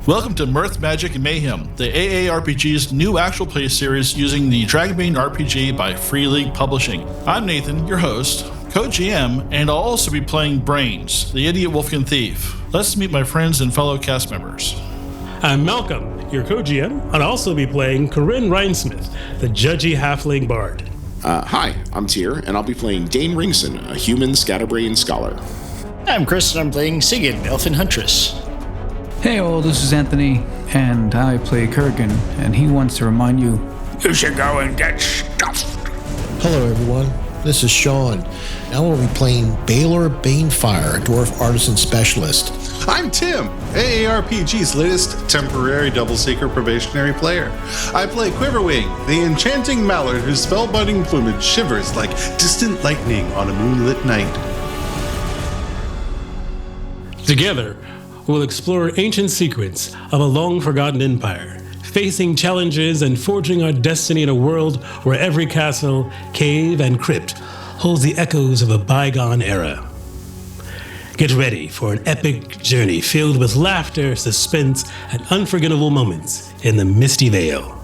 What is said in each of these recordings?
Welcome to Mirth, Magic, and Mayhem, the AARPG's new actual play series using the Dragonbane RPG by Free League Publishing. I'm Nathan, your host, co-GM, and I'll also be playing Brains, the idiot Wolfkin thief. Let's meet my friends and fellow cast members. I'm Malcolm, your co-GM. I'll also be playing Corinne Rhinesmith, the judgy halfling bard. Hi, I'm Tyr, and I'll be playing Dane Ringson, a human scatterbrain scholar. I'm Chris, and I'm playing Sigyn, Elfin Huntress. Hey all, this is Anthony, and I play Kurgan, and he wants to remind you, you should go and get stuffed. Hello everyone, this is Sean. Now we'll be playing Baylor Banefire, a dwarf artisan specialist. I'm Tim, AARPG's latest temporary double-seeker probationary player. I play Quiverwing, the enchanting mallard whose spellbinding plumage shivers like distant lightning on a moonlit night. Together, we'll explore ancient secrets of a long-forgotten empire, facing challenges and forging our destiny in a world where every castle, cave, and crypt holds the echoes of a bygone era. Get ready for an epic journey filled with laughter, suspense, and unforgettable moments in the Misty Vale.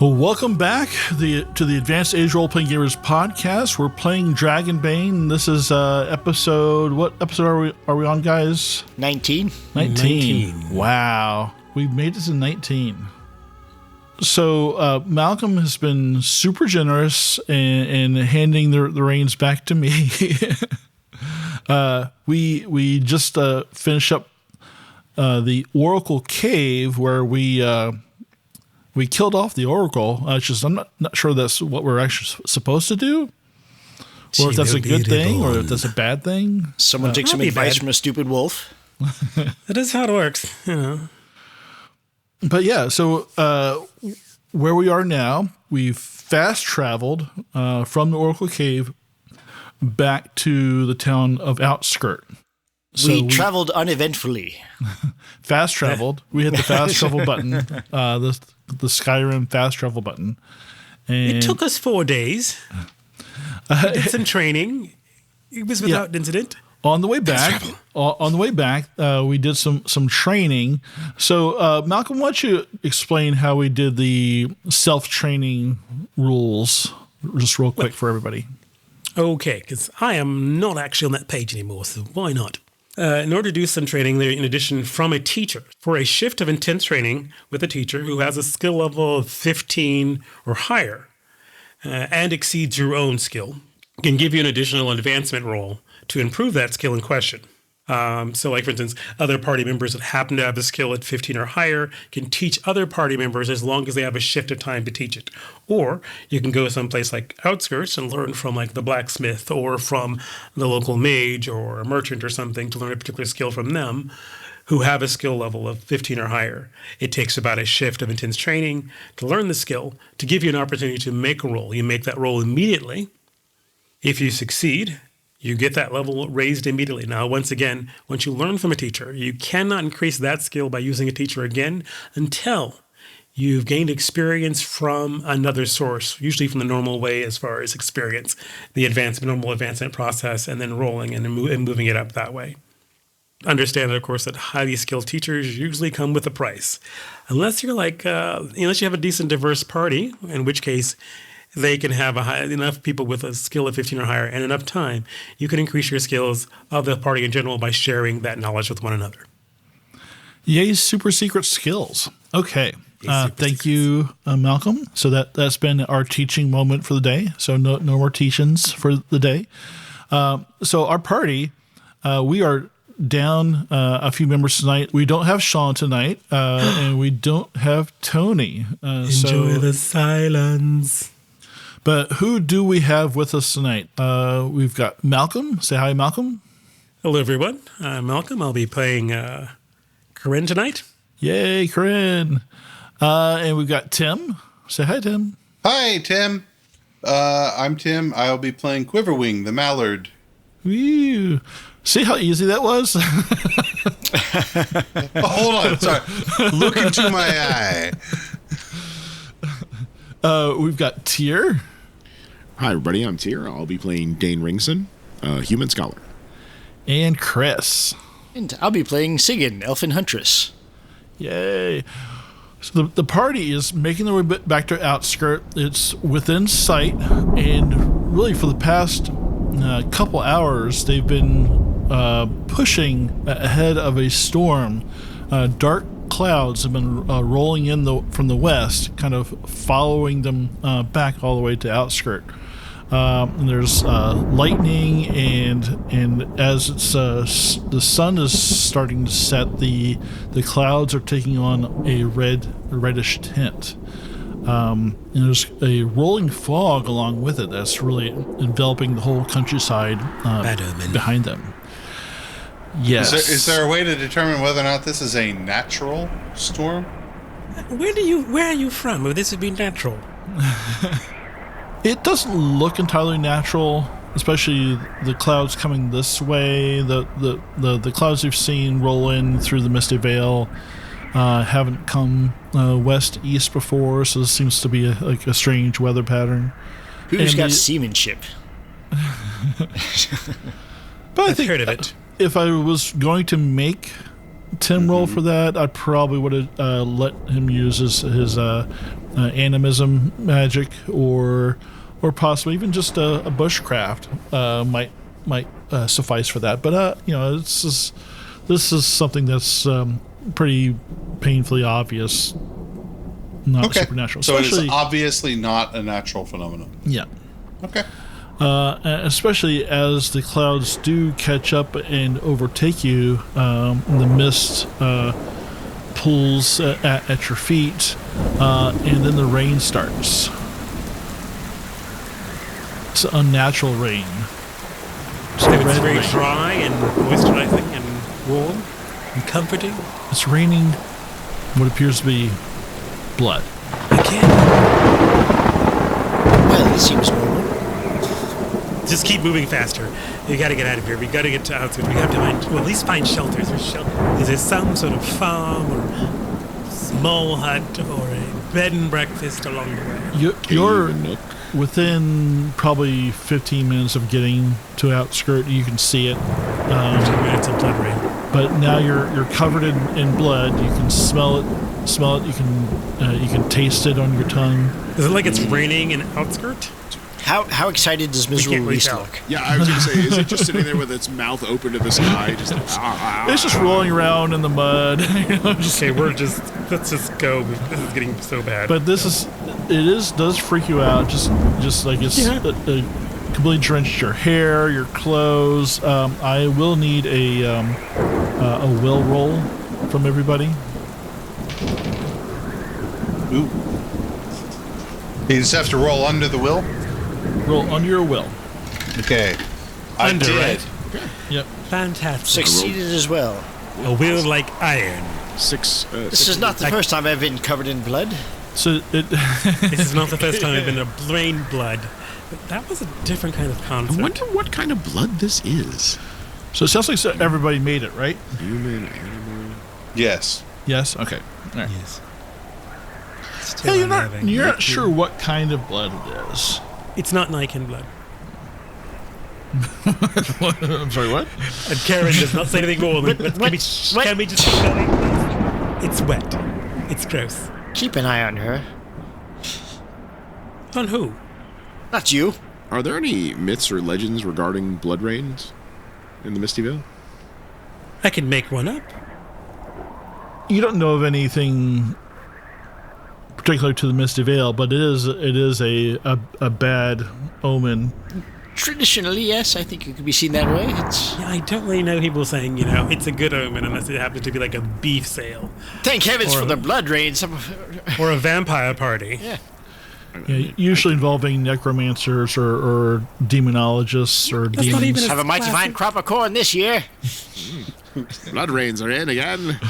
Well, welcome back to the Advanced Age Role-Playing Gamers podcast. We're playing Dragonbane. This is episode... What episode are we on, guys? 19. 19. Wow. We made it to 19. So Malcolm has been super generous in handing the reins back to me. We just finished up the Oracle Cave where we killed off the Oracle. I'm not sure that's what we're actually supposed to do, or if that's a good thing, or if that's a bad thing. Someone take some advice from a stupid wolf. That is how it works, you know. But yeah, so where we are now, we've fast traveled from the Oracle Cave back to the town of Outskirt. So we traveled uneventfully. Fast traveled. We hit the fast travel button, the Skyrim fast travel button. And it took us 4 days. We did some training. It was without incident. On the way back, we did some training. So, Malcolm, why don't you explain how we did the self-training rules, just real quick for everybody? Okay, because I am not actually on that page anymore, so why not? In order to do some training, in addition from a teacher, for a shift of intense training with a teacher who has a skill level of 15 or higher and exceeds your own skill, can give you an additional advancement roll to improve that skill in question. So like, for instance, other party members that happen to have a skill at 15 or higher can teach other party members as long as they have a shift of time to teach it. Or you can go someplace like Outskirts and learn from like the blacksmith or from the local mage or a merchant or something to learn a particular skill from them who have a skill level of 15 or higher. It takes about a shift of intense training to learn the skill to give you an opportunity to make a roll. You make that roll immediately. If you succeed, you get that level raised immediately. Now, once again, once you learn from a teacher, you cannot increase that skill by using a teacher again until you've gained experience from another source, usually from the normal way as far as experience, the normal advancement process, and then rolling and moving it up that way. Understand, of course, that highly skilled teachers usually come with a price. Unless you're like, unless you have a decent diverse party, in which case they can have enough people with a skill of 15 or higher and enough time, you can increase your skills of the party in general by sharing that knowledge with one another. Yay, super secret skills. Okay. Thank you, Malcolm. So that's been our teaching moment for the day. So no more teachings for the day. So our party, we are down a few members tonight. We don't have Sean tonight, and we don't have Tony. Enjoy the silence. But who do we have with us tonight? We've got Malcolm. Say hi, Malcolm. Hello, everyone. I'm Malcolm. I'll be playing Corinne tonight. Yay, Corinne. And we've got Tim. Say hi, Tim. Hi, Tim. I'm Tim. I'll be playing Quiverwing, the mallard. Woo. See how easy that was? Hold on. Sorry. Look into my eye. We've got Tyr. Hi, everybody. I'm Tyr. I'll be playing Dane Ringson, a human scholar. And Chris. And I'll be playing Sigyn, Elfin Huntress. Yay. So the party is making their way back to Outskirt. It's within sight, and really for the past couple hours, they've been pushing ahead of a storm. Dark clouds have been rolling in from the west, kind of following them back all the way to Outskirt. And there's lightning, and as it's the sun is starting to set, the clouds are taking on a reddish tint. And there's a rolling fog along with it that's really enveloping the whole countryside behind them. Yes. Is there a way to determine whether or not this is a natural storm? Where are you from? Well, this would be natural. It doesn't look entirely natural, especially the clouds coming this way. The clouds you've seen roll in through the Misty Vale haven't come west-east before, so this seems to be a strange weather pattern. Who's got seamanship? But I've heard of it. If I was going to make Tim roll for that, I probably would have let him use his animism magic, or possibly even just a bushcraft might suffice for that. But this is something that's pretty painfully obvious, not supernatural. So it is obviously not a natural phenomenon. Yeah. Okay. Especially as the clouds do catch up and overtake you, the mist pulls at your feet, and then the rain starts. It's unnatural rain. It's very rain. Dry and moisturizing and warm and comforting. It's raining what appears to be blood. Again. Well, it seems normal. Just keep moving faster. We gotta get out of here. We gotta get to Outskirts. We have to at least find shelters. Is there some sort of farm or small hut or a bed and breakfast along the way? You're within probably 15 minutes of getting to Outskirt. You can see it. 15 minutes of blood rain. But now you're covered in blood. You can smell it. You can taste it on your tongue. Is it like it's raining in Outskirt? How excited does miserable Reese look? Yeah, I was going to say, is it just sitting there with its mouth open to the sky? It's just rolling around in the mud. Okay, let's just go. This is getting so bad. But does freak you out. Just like it's completely drenched your hair, your clothes. I will need a will roll from everybody. Ooh. You just have to roll under the will? Roll under your will. Okay. I did. Right? Okay. Yep. Fantastic. Succeeded as well. A will like iron. This is not the first time I've been covered in blood. So This is not the first time I've been brain blood. But that was a different kind of concept. I wonder what kind of blood this is. So it sounds like everybody made it, right? Human, animal. Yes. Yes. Okay. All right. Yes. Yeah, you're not sure what kind of blood it is. It's not Niken blood. I'm sorry, what? And Karen does not say anything more than can we just keep going? It's wet. It's gross. Keep an eye on her. On who? Not you. Are there any myths or legends regarding blood rains in the Misty Vale? I can make one up. You don't know of anything particular to the Misty Vale, but it is a bad omen. Traditionally, yes, I think it could be seen that way. Yeah, I don't really know people saying, it's a good omen unless it happens to be like a beef sale. Thank heavens for the blood rain. Or a vampire party. Yeah. Yeah, usually involving necromancers or demonologists or That's demons. not even Have a mighty fine crop of corn this year. Blood rains are in again.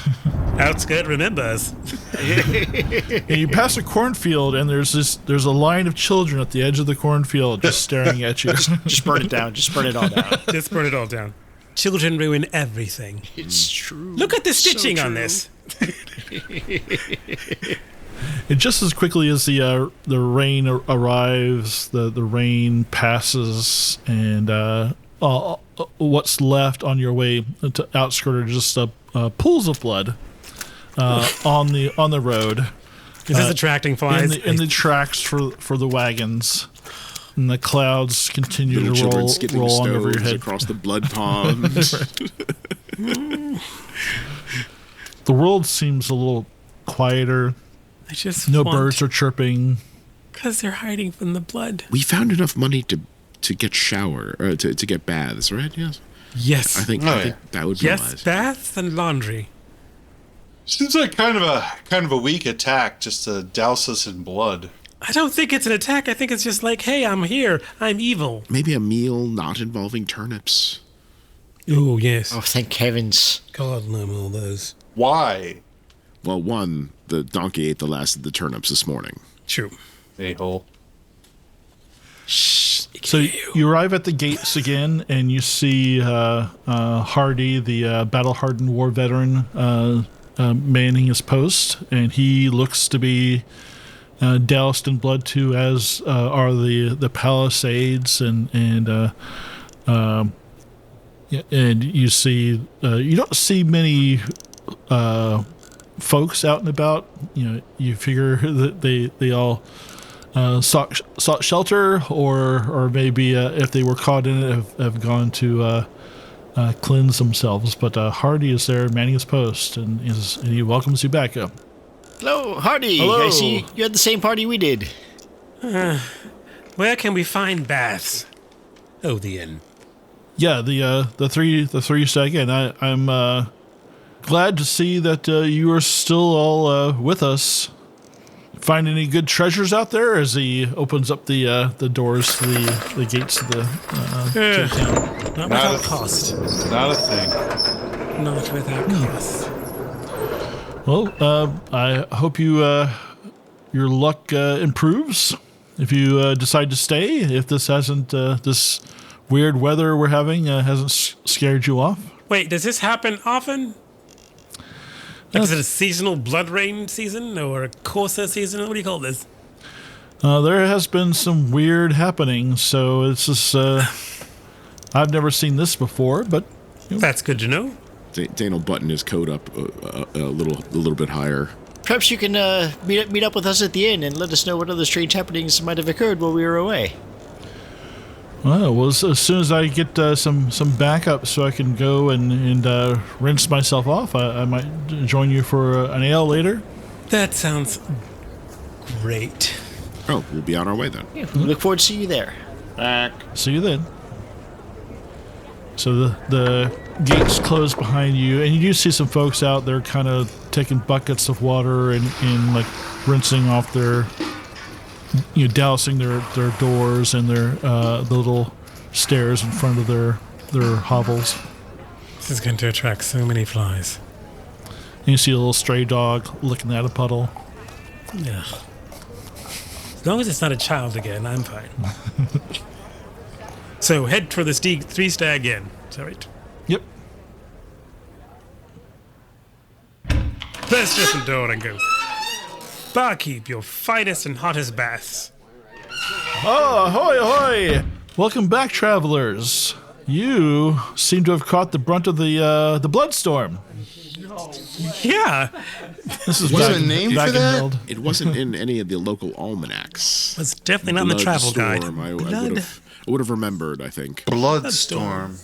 Outskirt remembers. And you pass a cornfield, and there's a line of children at the edge of the cornfield just staring at you. Just burn it down. Just burn it all down. Just burn it all down. Children ruin everything. It's true. Look at the stitching on this. And just as quickly as the rain arrives, the rain passes, and all what's left on your way to outskirt are just pools of blood on the road. Is this attracting flies? In the tracks for the wagons. And the clouds continue Little to children roll skipping on over your stones head. across the blood pond. The world seems a little quieter. I just No birds are chirping. Because they're hiding from the blood. We found enough money to get to get baths, right? Yes. Yes. I think that would be yes, wise. baths and laundry. Seems like kind of a weak attack just to douse us in blood. I don't think it's an attack. I think it's just like, hey, I'm here. I'm evil. Maybe a meal not involving turnips. Oh, yes. Oh, thank heavens. God, no all those. Why? Well, one, the donkey ate the last of the turnips this morning. True. A-hole. So you arrive at the gates again, and you see Hardy, the battle-hardened war veteran, manning his post, and he looks to be doused in blood too, as are the palisades, and you see you don't see many folks out and about. You figure that they all sought shelter, or maybe if they were caught in it, have gone to cleanse themselves. But Hardy is there manning his post, and he welcomes you back up. Hello, Hardy. Hello. I see you had the same party we did. Where can we find baths? Oh, the inn. Yeah, the three stag inn. I'm glad to see that you are still all with us. Find any good treasures out there? As he opens up the doors to the gates of the town. Not without cost. Not a thing. Not without cost. Well, I hope your luck improves if you decide to stay. If this hasn't this weird weather we're having hasn't scared you off. Wait, does this happen often? Is it a seasonal blood rain season or a Corsa season? What do you call this? There has been some weird happenings, so it's just I've never seen this before, but That's good to know. Dane will button his coat up a little bit higher. Perhaps you can meet up with us at the inn and let us know what other strange happenings might have occurred while we were away. well, as soon as I get some backup, so I can go and rinse myself off, I might join you for an ale later. That sounds great. Oh, we'll be on our way then. Yeah, we look forward to seeing you there. See you then. So the gates close behind you, and you do see some folks out there kind of taking buckets of water and like rinsing off their, dousing their doors and their the little stairs in front of their hovels. This is going to attract so many flies. And you see a little stray dog looking at a puddle. Yeah. As long as it's not a child again, I'm fine. So head for the three stag inn. Is that right? Yep. Let's just the door and go. Barkeep, your finest and hottest baths. Oh, ahoy, ahoy! Welcome back, travelers. You seem to have caught the brunt of the bloodstorm. Yeah, This is Was back, there a name back for that? in Held. It wasn't in any of the local almanacs. it's definitely not in the travel guide. Bloodstorm, I would have remembered, I think. Bloodstorm.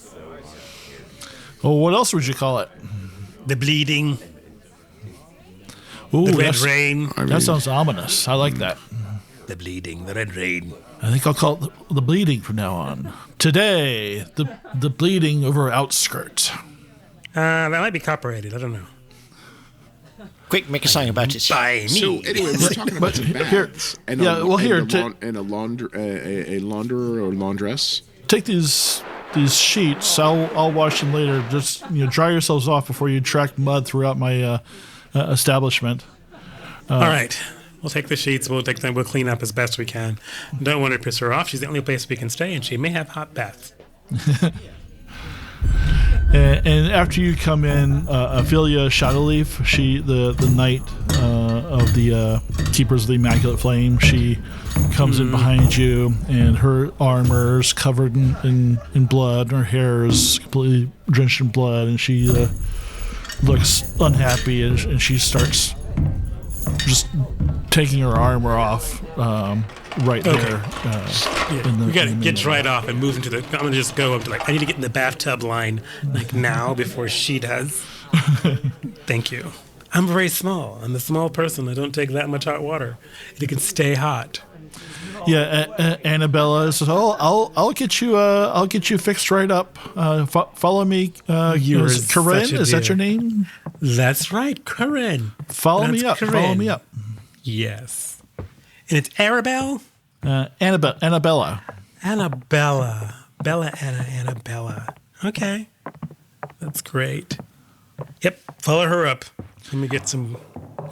Well, what else would you call it? The bleeding, Ooh, the red that's- rain. That sounds ominous. I like that. The bleeding, the red rain. I think I'll call it the bleeding from now on. Today, the bleeding over outskirts. That might be copyrighted. I don't know. Quick, make a song about it. By me. So anyway, we're talking about some here- baths and yeah, well, here, a launderer or laundress. Take these sheets. I'll wash them later. Just dry yourselves off before you track mud throughout my establishment. All right. We'll take the sheets. We'll clean up as best we can. Don't want to piss her off. She's the only place we can stay, and she may have hot baths. And after you come in, Ophelia Shadowleaf, the knight the Keepers of the Immaculate Flame. She comes in behind you, and her armor's covered in blood. Her hair is completely drenched in blood, and she looks unhappy, and she starts just taking her armor off right there. We gotta get right off and move into the. I'm gonna just go up to I need to get in the bathtub line now before she does. Thank you. I'm very small. I'm a small person. I don't take that much hot water. It can stay hot. Yeah, Annabella says, "Oh, I'll get you fixed right up. Follow me. You're Corinne. such a Is that dear. your name? That's right, Corinne. Follow me up. Corinne. Follow me up. Yes. And it's Arabelle? Annabella. Annabella. Bella Anna Annabella. Okay. That's great. Yep. Follow her up. Let me get some.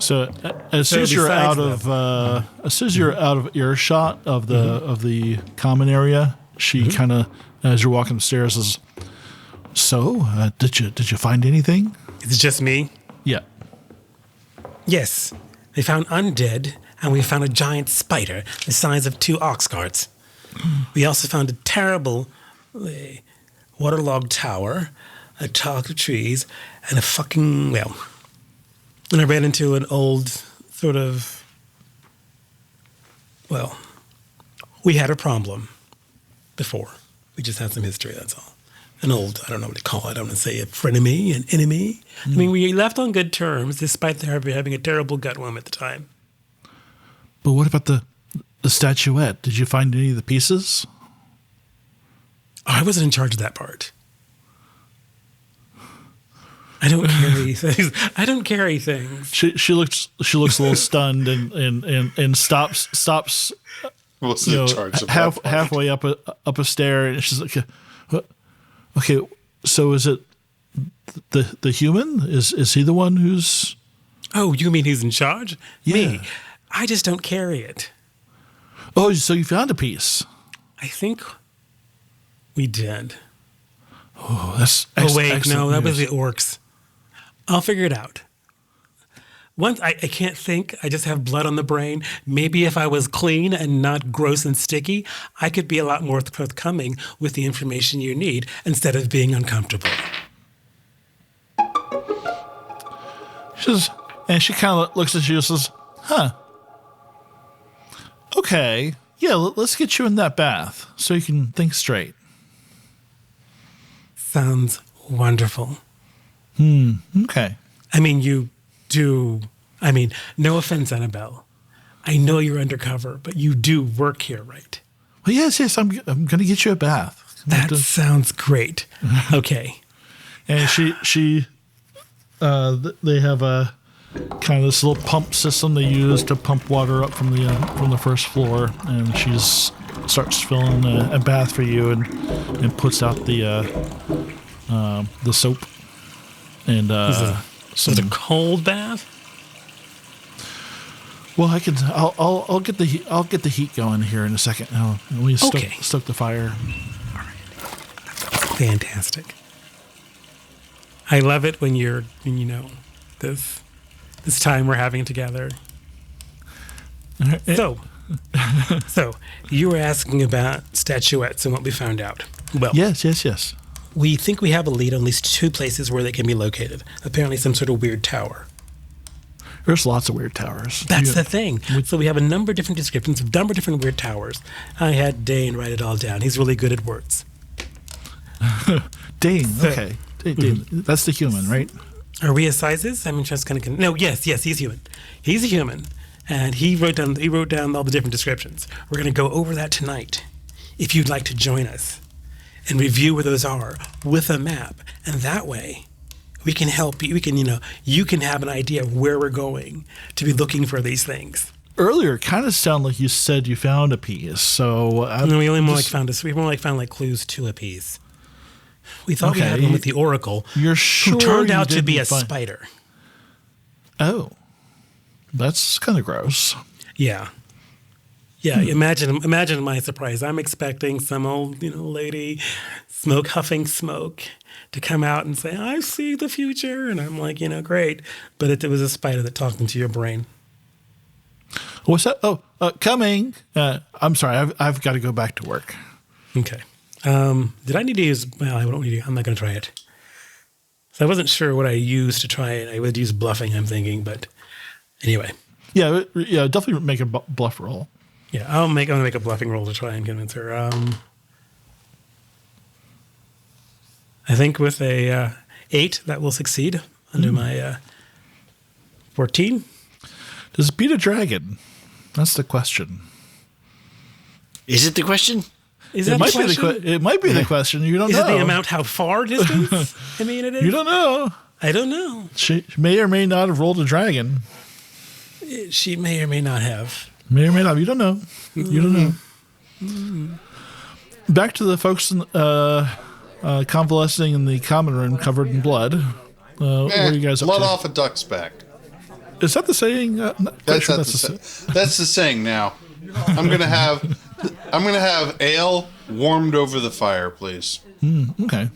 So as soon as you're besides out of earshot of the common area, she kind of, as you're walking upstairs, says, "So, did you find anything?" It's just me? Yeah. Yes. They found undead, and we found a giant spider the size of 2 ox carts. We also found a terrible waterlogged tower, a talk of trees, and a fucking, well. And I ran into an old sort of, well, we had a problem before. We just had some history, that's all. An old, I don't know what to call it. I don't want to say a frenemy, an enemy. I mean, we left on good terms, despite having a terrible gut wound at the time. But what about the statuette? Did you find any of the pieces? I wasn't in charge of that part. I don't carry things. I don't carry things. She looks a little stunned and stops Wasn't in charge of halfway up a stair, and she's like, "Okay, so is it the human? Is he the one who's?" Oh, you mean he's in charge? Yeah. Me. I just don't carry it. Oh, so you found a piece? I think we did. Oh, that's Oh wait, excellent no, that was the news. orcs. I'll figure it out. Once I can't think, I just have blood on the brain. Maybe if I was clean and not gross and sticky, I could be a lot more forthcoming with the information you need instead of being uncomfortable. She kind of looks at you and says, "Huh. Okay, yeah, let's get you in that bath so you can think straight." Sounds wonderful. Okay. I mean, you do. I mean, no offense, Annabelle. I know you're undercover, but you do work here, right? Well, yes, I'm going to get you a bath. That sounds great. Okay. And they have a kind of this little pump system they use to pump water up from the first floor, and she starts filling a bath for you and puts out the soap and Is it a cold bath? Well, I'll get the heat going here in a second. We stoke the fire. Fantastic. I love it when you know this time we're having together. So you were asking about statuettes and what we found out. Well, Yes. we think we have a lead on at least 2 places where they can be located. Apparently some sort of weird tower. There's lots of weird towers. That's the thing. So we have a number of different descriptions of a number of different weird towers. I had Dane write it all down. He's really good at words. Dane, okay. Dane, that's the human, right? Are we as sizes? I'm just kind of yes, he's human. He's a human, and he wrote down all the different descriptions. We're going to go over that tonight. If you'd like to join us and review where those are with a map, and that way we can help you. We can, you can have an idea of where we're going to be looking for these things. Earlier, it kind of sounded like you said you found a piece. So no, we only more like found clues to a piece. We thought we had one with the Oracle, You're sure who turned you out to be a didn't find- spider. Oh, that's kind of gross. Yeah. Yeah, imagine my surprise. I'm expecting some old, lady huffing smoke to come out and say, "I see the future." And I'm like, great. But it was a spider that talked into your brain. What's that? Oh, coming. I'm sorry. I've got to go back to work. Okay. Did I need to use? Well, I don't need to. I'm not going to try it. So I wasn't sure what I used to try it. I would use bluffing. I'm thinking, but anyway. Yeah. Definitely make a bluff roll. Yeah, I'm going to make a bluffing roll to try and convince her. I think with a 8 that will succeed under my 14. Does it beat a dragon? That's the question. Is it the question? Is that It might the be question? it might be the question. You don't Is know. it the amount how far distance? I mean, it is. You don't know. I don't know. She may or may not have rolled a dragon. She may or may not have. May or may not. You don't know. You don't know. Back to the folks convalescing in the common room covered in blood. What are you guys up blood to? off a duck's back. Is that the saying? That's the saying now. I'm gonna have ale warmed over the fire, please. Okay.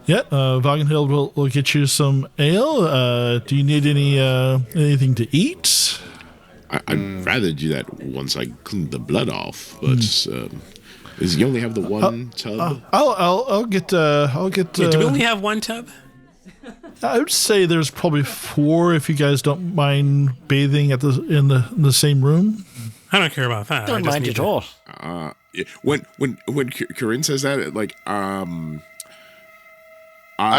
Yeah, Wagenhild will get you some ale. Do you need anything to eat? I'd rather do that once I clean the blood off, but is you only have the one tub? I'll get. Do we only have one tub? I would say there's probably 4 if you guys don't mind bathing in the same room. I don't care about that. Don't mind at all. When Corinne says that, like, I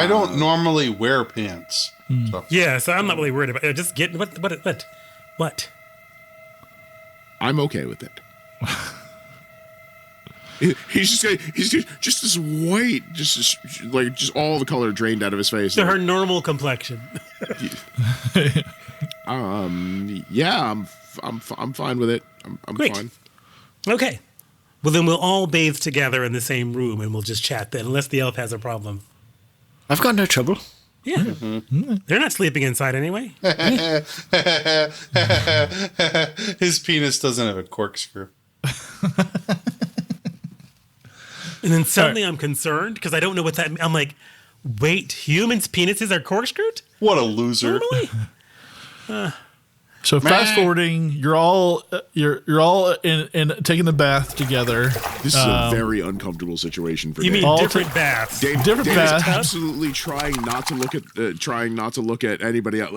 don't normally wear pants. So. Yeah, so I'm not really worried about it. Just get what? I'm okay with it. He's just this white, just all the color drained out of his face. So her normal complexion. Yeah, I'm fine with it. I'm Great. fine. Okay. Well, then we'll all bathe together in the same room and we'll just chat then, unless the elf has a problem. I've got no trouble. Yeah. They're not sleeping inside anyway. His penis doesn't have a corkscrew. And then suddenly I'm concerned because I don't know what that means. I'm like, wait, humans' penises are corkscrewed? What a loser. Normally? So fast forwarding, you're all in taking the bath together. This is a very uncomfortable situation for You Dave. mean different baths? Different Dave baths. is absolutely trying not to look at anybody else.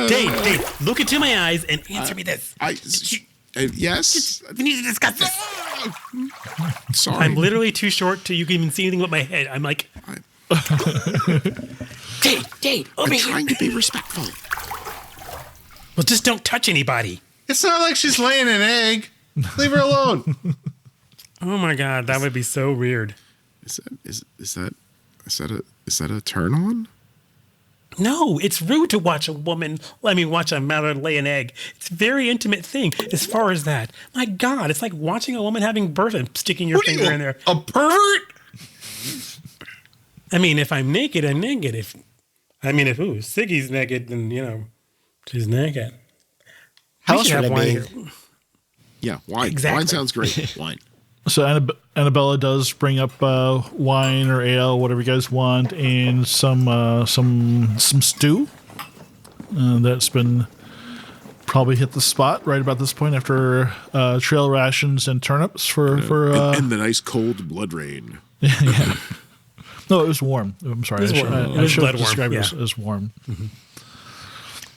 Dave, look into my eyes and answer me this. Yes. We need to discuss this. Sorry. I'm literally too short to you can even see anything with my head. I'm like, Dave, over I'm here. trying to be respectful. Well, just don't touch anybody. It's not like she's laying an egg. Leave her alone. Oh my God, that would be so weird. Is that a turn on? No, it's rude to watch a mother lay an egg. It's a very intimate thing as far as that. My God, it's like watching a woman having birth and sticking your finger in there. A pervert? I mean, if I'm naked, I'm naked. If Siggy's naked, then, she's naked. How else would I be? Yeah, wine. Exactly. Wine sounds great. Wine. So Annabella does bring up wine or ale, whatever you guys want, and some stew that's been probably hit the spot right about this point after trail rations and turnips and the nice cold blood rain. Yeah. No, it was warm. I'm sorry. It was warm. I should have blood described warm, it as warm. Mm-hmm.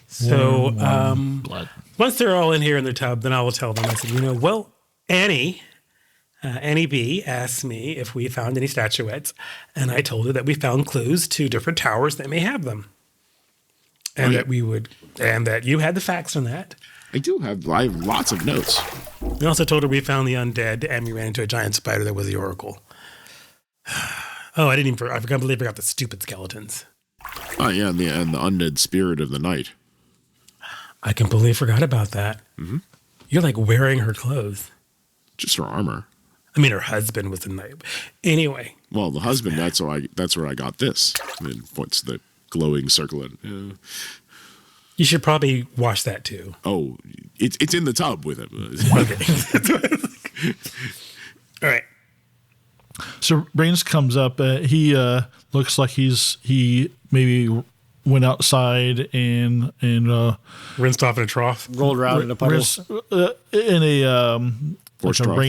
So Blood. once they're all in here in their tub, then I will tell them. I said, Annie B asked me if we found any statuettes, and I told her that we found clues to different towers that may have them, and that you had the facts on that. I have lots of notes. We also told her we found the undead, and we ran into a giant spider that was the oracle. Oh, I completely forgot the stupid skeletons. Oh yeah, and the undead spirit of the night. I completely forgot about that. Mm-hmm. You're like wearing her clothes. Just her armor. I mean, her husband was the knight. Anyway. Well, the husband. That's where I got this. I mean, what's the glowing circle? You should probably wash that too. Oh, it's in the tub with him. Okay. All right. So Brains comes up. He looks like he maybe went outside and Rinsed off in a trough. Rolled around in a puddle. in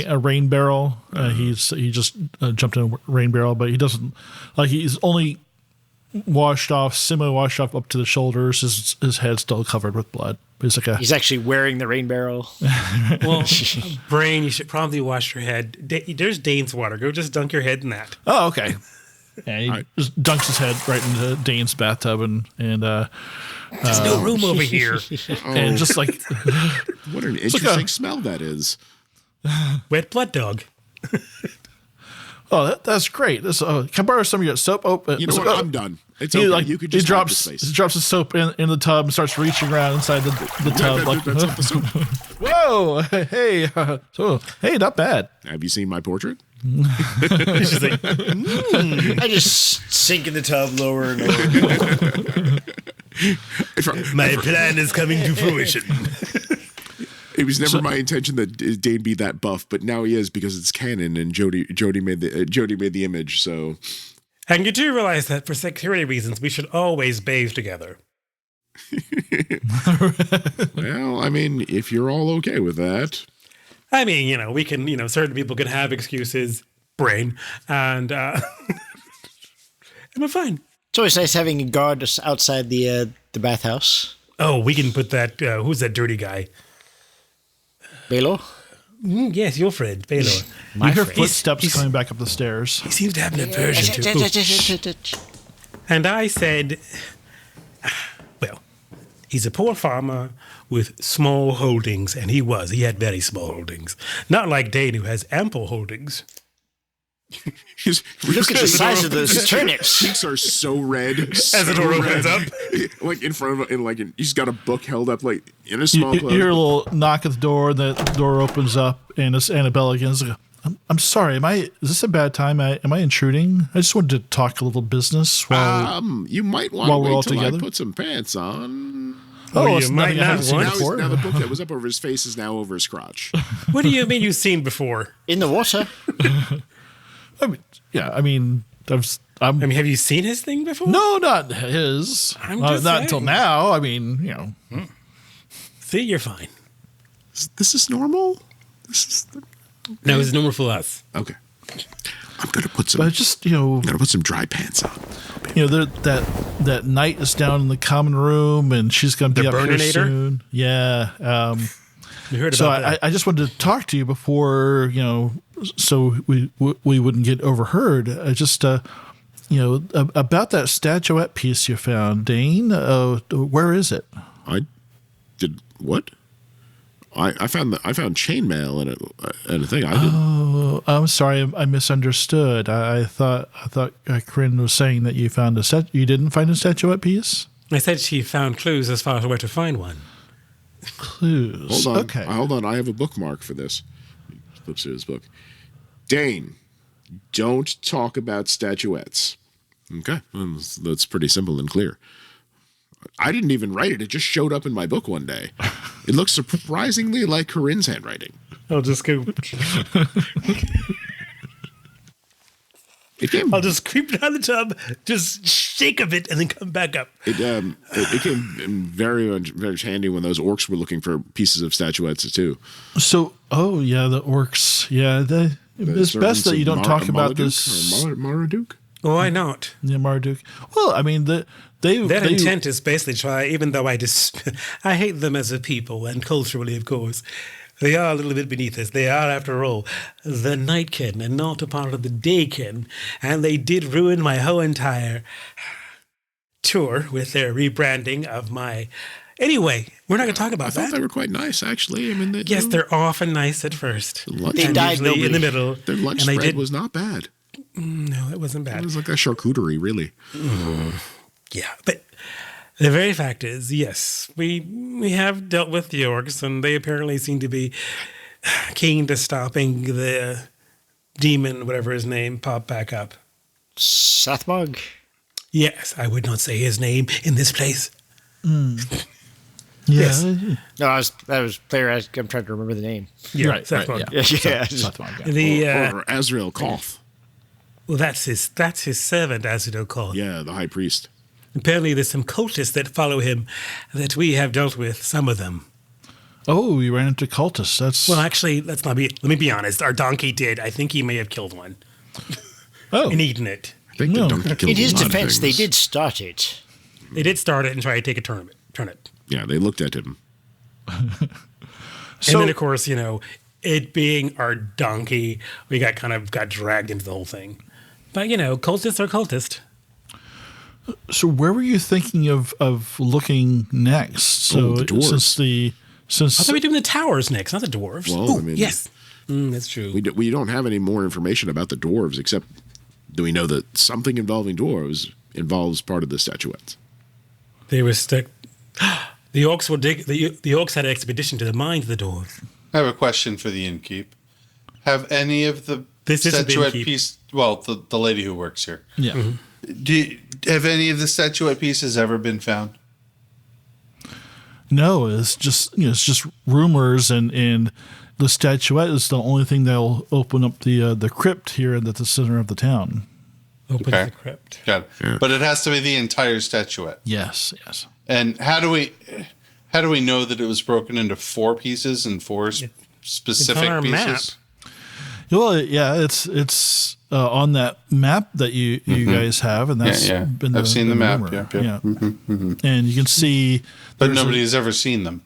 a rain barrel. He just jumped in a rain barrel, but he doesn't he's only semi-washed off up to the shoulders. His head's still covered with blood. He's actually wearing the rain barrel. Well, Brain, you should probably wash your head. There's Dane's water. Go just dunk your head in that. Oh, okay. Yeah, he just dunks his head right into Dane's bathtub and there's no room over here. And just like what an interesting smell that is. Wet blood dog. Oh, that's great. Can I borrow some of your soap? Oh, you know what? I'm done. It's okay. You could just drops his soap in the tub and starts reaching around inside the tub. That's not the soap. Whoa! Hey, hey, not bad. Have you seen my portrait? She's like, I just sink in the tub lower and lower. my plan is coming to fruition. It was never my intention that Dane be that buff, but now he is because it's canon, and Jody made the image. So, and you do realize that for security reasons, we should always bathe together. Well, I mean, if you're all okay with that, I mean, we can, certain people can have excuses, Brain, and we're fine. It's always nice having a guard outside the bathhouse. Oh, we can put that. Who's that dirty guy? Baylor? Yes, your friend, Baylor. You hear footsteps coming back up the stairs. He seems to have an aversion to. And I said, well, he's a poor farmer with small holdings, and he had very small holdings. Not like Dane, who has ample holdings. Look at the size of those turnips. Cheeks are so red. As the door opens up. Like in front of him, he's got a book held up like in a small You hear a little knock at the door, and the door opens up, and it's Annabelle again. It's like, I'm sorry, is this a bad time? Am I intruding? I just wanted to talk a little business while you might want to we're all wait till together. I put some pants on. Oh, you might not want. Now the book that was up over his face is now over his crotch. What do you mean you've seen before? In the water. I mean, yeah, I mean, have you seen his thing before? No, not his. I'm just not saying. until now. I mean, See, you're fine. This is normal. No, it's normal for us. Okay. I'm gonna put some. but just I'm gonna put some dry pants on. that night is down in the common room, and she's gonna be The up here Burninator? soon. Yeah. You heard So about that. I just wanted to talk to you before, so we wouldn't get overheard. About that statuette piece you found, Dane. Where is it? I did what? I found chainmail in a thing. I didn't. Oh, I'm sorry, I misunderstood. I thought Corinne was saying that you found you didn't find a statuette piece. I said she found clues as far as where to find one. Clues. Hold on. Okay. Hold on. I have a bookmark for this. Flips through his book. Dane, don't talk about statuettes. Okay. Well, that's pretty simple and clear. I didn't even write it. It just showed up in my book one day. It looks surprisingly like Corinne's handwriting. I'll just go. I'll just creep down the tub, just shake a bit, and then come back up. It came in very much handy when those orcs were looking for pieces of statuettes too. So, the orcs. Yeah, it's best that you don't talk about this. Marduk? Why not? Yeah, Marduk. Well, I mean, their intent is basically try. Even though I hate them as a people and culturally, of course. They are a little bit beneath us. They are, after all, the Nightkin and not a part of the Daykin. And they did ruin my whole entire tour with their rebranding of my... Anyway, we're not going to talk about I that. thought they were quite nice, actually. I mean, yes, they're often nice at first. They died in the middle. Their lunch spread was not bad. No, it wasn't bad. It was like a charcuterie, really. Yeah, but... The very fact is, yes, we have dealt with the orcs, and they apparently seem to be keen to stopping the demon, whatever his name, pop back up. Sathmog? Yes, I would not say his name in this place. Yeah. Yes. No, I was player. I'm trying to remember the name. Yeah, Right. Sathmog. Yeah. Yeah. The Or Azrael Koth. well, that's his servant, Azrael Koth. Yeah, the high priest. Apparently, there's some cultists that follow him that we have dealt with, some of them. Oh, you ran into cultists. That's Well, actually, let me be honest. Our donkey did. I think he may have killed one and eaten it. I think the donkey killed In his a lot of defense, they things. did start it. They did start it and try to take a turn it. Yeah, they looked at him. And then, of course, it being our donkey, we got dragged into the whole thing. But, cultists are cultists. So where were you thinking of looking next? So the dwarves. since I thought we were doing the towers next, not the dwarves. Well, Ooh, I mean- yes. That's true. We don't have any more information about the dwarves, except do we know that something involving dwarves involves part of the statuettes? They were stuck. The orcs will dig. The orcs had an expedition to the mines of the dwarves. I have a question for the innkeep. Have any of the This isn't the statuette innkeep. piece? Well, the lady who works here. yeah. Have any of the statuette pieces ever been found? No, it's just rumors, and the statuette is the only thing that'll open up the crypt here at the center of the town. Open Okay. the crypt. Got it. Yeah. But it has to be the entire statuette. Yes. And how do we know that it was broken into 4 pieces and 4 specific our pieces? map. Well, yeah, it's on that map that you guys have, and that's Yeah. been I've seen the map. rumor. Yep. Mm-hmm. And you can see, But there's nobody has ever seen them.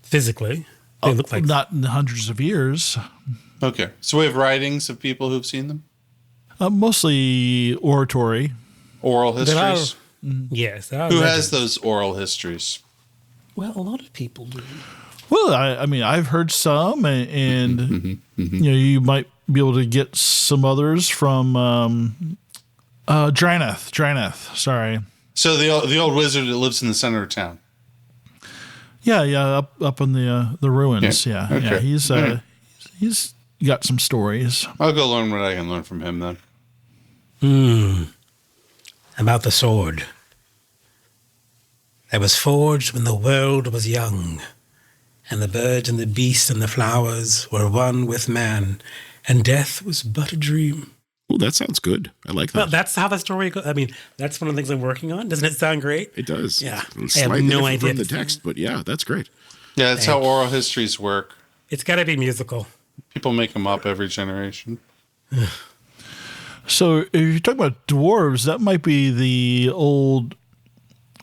Physically, they look like not in hundreds of years, Okay. So we have writings of people who've seen them? mostly oratory. Oral There are- histories? Yes. there are Who legends. has those oral histories? Well, a lot of people do. Well, I mean, I've heard some, and you might be able to get some others from Dryneth. Sorry. So the old wizard that lives in the center of town. Yeah, up in the ruins. Yeah, Yeah, okay. he's got some stories. I'll go learn what I can learn from him then. About the sword. That was forged when the world was young, and the birds and the beasts and the flowers were one with man, and death was but a dream. Oh, that sounds good. I like that. Well, that's how the story goes. I mean, that's one of the things I'm working on. Doesn't it sound great? It does. Yeah. It's I have slightly no different idea from the if it's- text, but yeah, that's great. Yeah, that's how oral histories work. It's got to be musical. People make them up every generation. So if you're talking about dwarves, that might be the old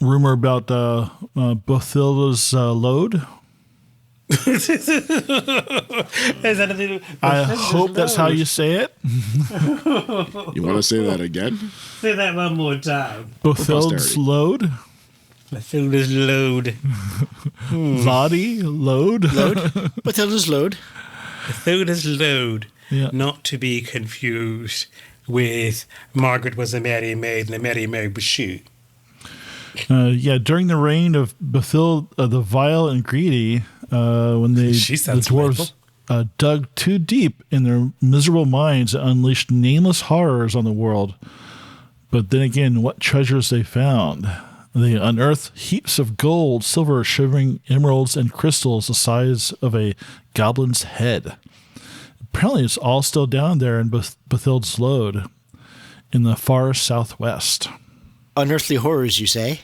rumor about Bothilda's load. Is that I hope that's how you say it. You want to say that again? say that one more time? Bothild's posterity. load. Mathilda's load. Lottie load. Mathilda's load. Mathilda's load. Yeah. Not to be confused with Margaret was a merry maid and a merry maid was she. During the reign of Bathild the Vile and Greedy, when the She sounds dwarves dug too deep in their miserable minds and unleashed nameless horrors on the world. But then again, what treasures they found. They unearthed heaps of gold, silver, shivering emeralds, and crystals the size of a goblin's head. Apparently, it's all still down there in Bathild's Lode in the far southwest. Unearthly horrors, you say?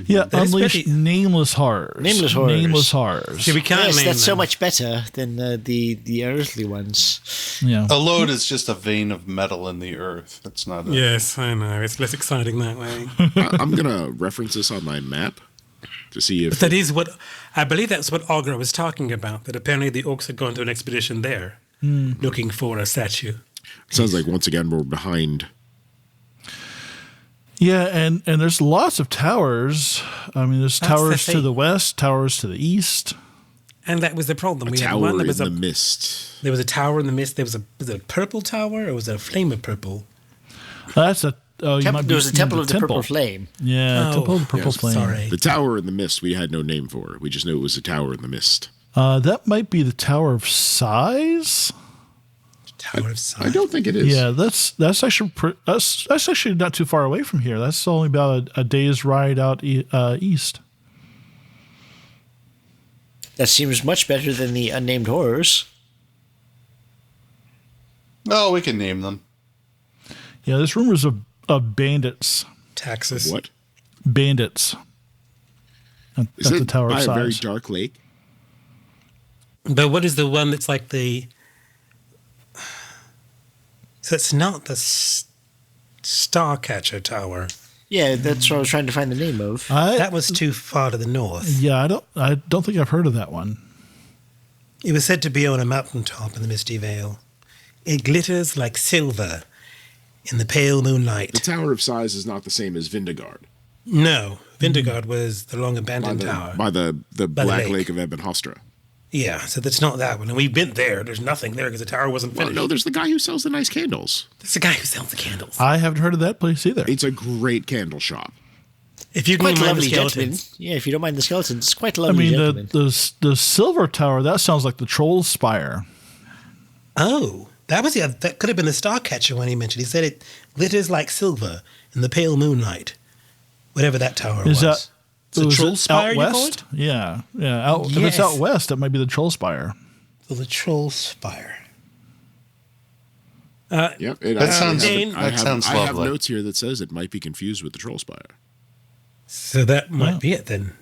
Yeah, That is unleashed pretty- nameless horrors. Nameless horrors. Nameless horrors. See, we can't Yes, name that's so them. much better than the unearthly ones. Yeah. A lode is just a vein of metal in the earth. That's not a... Yes, I know. It's less exciting that way. I'm going to reference this on my map to see if But that is what I believe that's what Augur was talking about. That apparently the orcs had gone to an expedition there, looking for a statue. it sounds like once again we're behind. Yeah, and there's lots of towers. I mean, there's That's the towers to thing. the west, towers to the east. And that was the problem. A We had tower one that in was the mist. there was a tower in the mist. Was it a purple tower or was it a flame of purple? That's a you might be There was a thinking temple of the purple flame. Yeah, Oh, temple of the purple yes, flame. Sorry. The tower in the mist we had no name for. We just knew it was a tower in the mist. That might be the Tower of Size. Tower of I Sight. don't think it is. Yeah, that's actually that's actually not too far away from here. That's only about a day's ride out east. That seems much better than the unnamed horrors. Oh, we can name them. Yeah, there's rumors of bandits. Taxes. What? Bandits. At the Tower of by Sighs. a very dark lake? But what is the one that's like the... So it's not the Starcatcher Tower. Yeah, that's what I was trying to find the name of. That was too far to the north. Yeah, I don't think I've heard of that one. It was said to be on a mountaintop in the Misty Vale. It glitters like silver in the pale moonlight. The Tower of Sighs is not the same as Vindegard. No, Vindegard was the long abandoned tower. By the Black lake. Lake of Ebon Hofstra. Yeah, so that's not that one. And we've been there. There's nothing there because the tower wasn't Well, finished. no, there's the guy who sells the nice candles. There's the guy who sells the candles. I haven't heard of that place either. It's a great candle shop. If you can Quite mind the lovely gentleman. skeletons. Yeah, if you don't mind the skeletons, it's quite a I lovely mean, gentleman. the Silver Tower, that sounds like the Troll's Spire. Oh, that could have been the Starcatcher one he mentioned. He said it glitters like silver in the pale moonlight. Whatever that tower was. Is that the was Troll it Spire, out you call west? it? Yeah. If it's Yes. out west, it might be the Troll Spire. So the Troll Spire. Yep. That sounds I have lovely. notes here that says it might be confused with the Troll Spire. So that might be it then.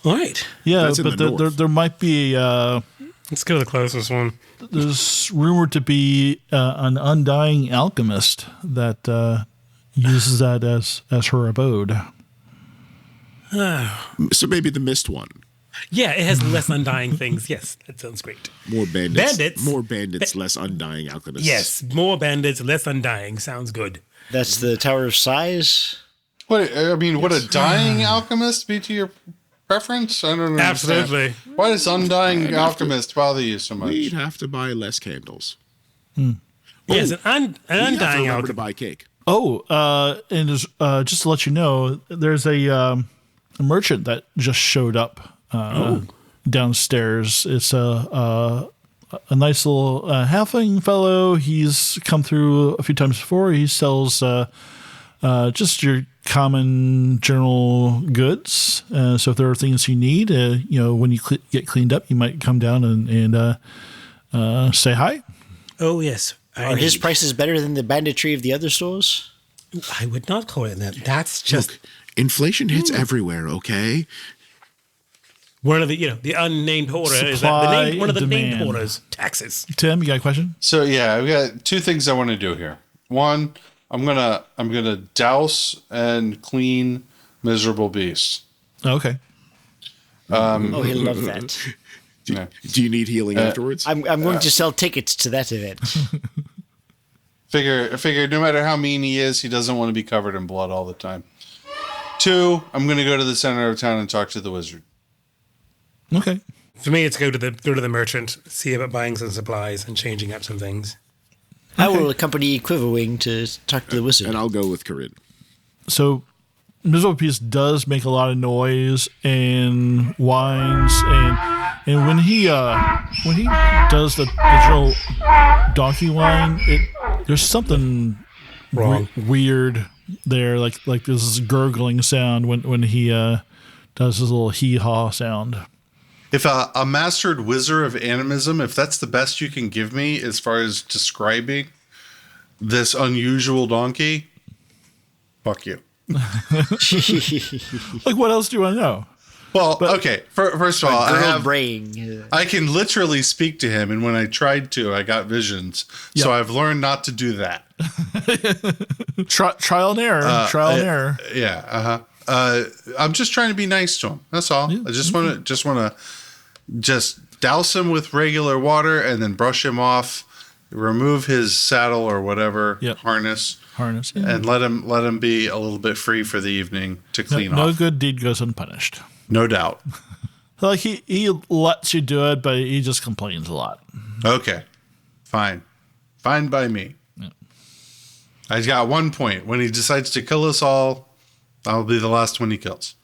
All right. Yeah, That's in but the north. there might be Let's go to the closest one. there's rumored to be an undying alchemist that uses that as her abode. So maybe the Mist one. Yeah, it has less undying things. Yes, that sounds great. More bandits. Bandits? More bandits, less undying alchemists. Yes, more bandits, less undying. Sounds good. That's the Tower of Sighs. Would a dying alchemist be to your preference? I don't know. Absolutely. Why does undying alchemist bother you so much? We'd have to buy less candles. Yes, an We'd have to undying remember to alchemist. buy cake. Oh, and there's, just to let you know, there's a merchant that just showed up downstairs. It's a nice little halfling fellow. He's come through a few times before. He sells just your common general goods. So if there are things you need, when you get cleaned up, you might come down and say hi. Oh, yes. Are his prices better than the banditry of the other stores? I would not call it that. That's just Look, inflation hits everywhere, okay? one of the unnamed hoarder. Is that Supply one of the and named demand. hoarders? Taxes. Tim, you got a question? So yeah, I've got two things I want to do here. One, I'm gonna douse and clean miserable beasts. Okay. Oh, he'll love that. Yeah. Do you need healing afterwards? I'm going to sell tickets to that event. Figure no matter how mean he is, he doesn't want to be covered in blood all the time. Two, I'm gonna go to the center of town and talk to the wizard. Okay. For me, it's go to the merchant, see about buying some supplies and changing up some things. I will accompany Quiverwing to talk to the wizard. And I'll go with Corinne. So Miserable Piece does make a lot of noise and whines, and when he does the general donkey whine, there's something Wrong. weird there, like this gurgling sound when he does his little hee-haw sound. If a mastered wizard of animism, if that's the best you can give me as far as describing this unusual donkey, fuck you. Like, what else do I know? Well, okay. First of all, I can literally speak to him, and when I tried to, I got visions. Yep. So I've learned not to do that. Trial and error. Trial and error. Yeah. I'm just trying to be nice to him. That's all. I just want to douse him with regular water and then brush him off, remove his saddle or whatever harness, yeah. and let him be a little bit free for the evening to clean No off. good deed goes unpunished. No doubt. Like he lets you do it, but he just complains a lot. Okay, fine by me. Yeah. I got 1 point. When he decides to kill us all, I'll be the last one he kills.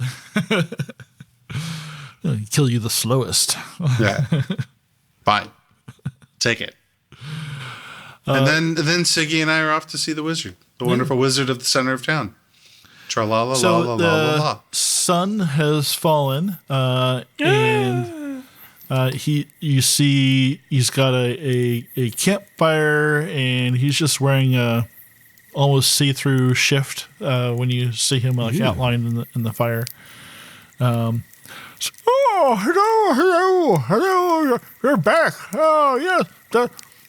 He'll kill you the slowest. Yeah, fine. Take it. And then Siggy and I are off to see the wizard, the wonderful wizard of the center of town. Tra la la la la la la. Sun has fallen, and you see he's got a campfire, and he's just wearing a almost see-through shift when you see him outlined in the fire. Hello, you're back. Oh, yes,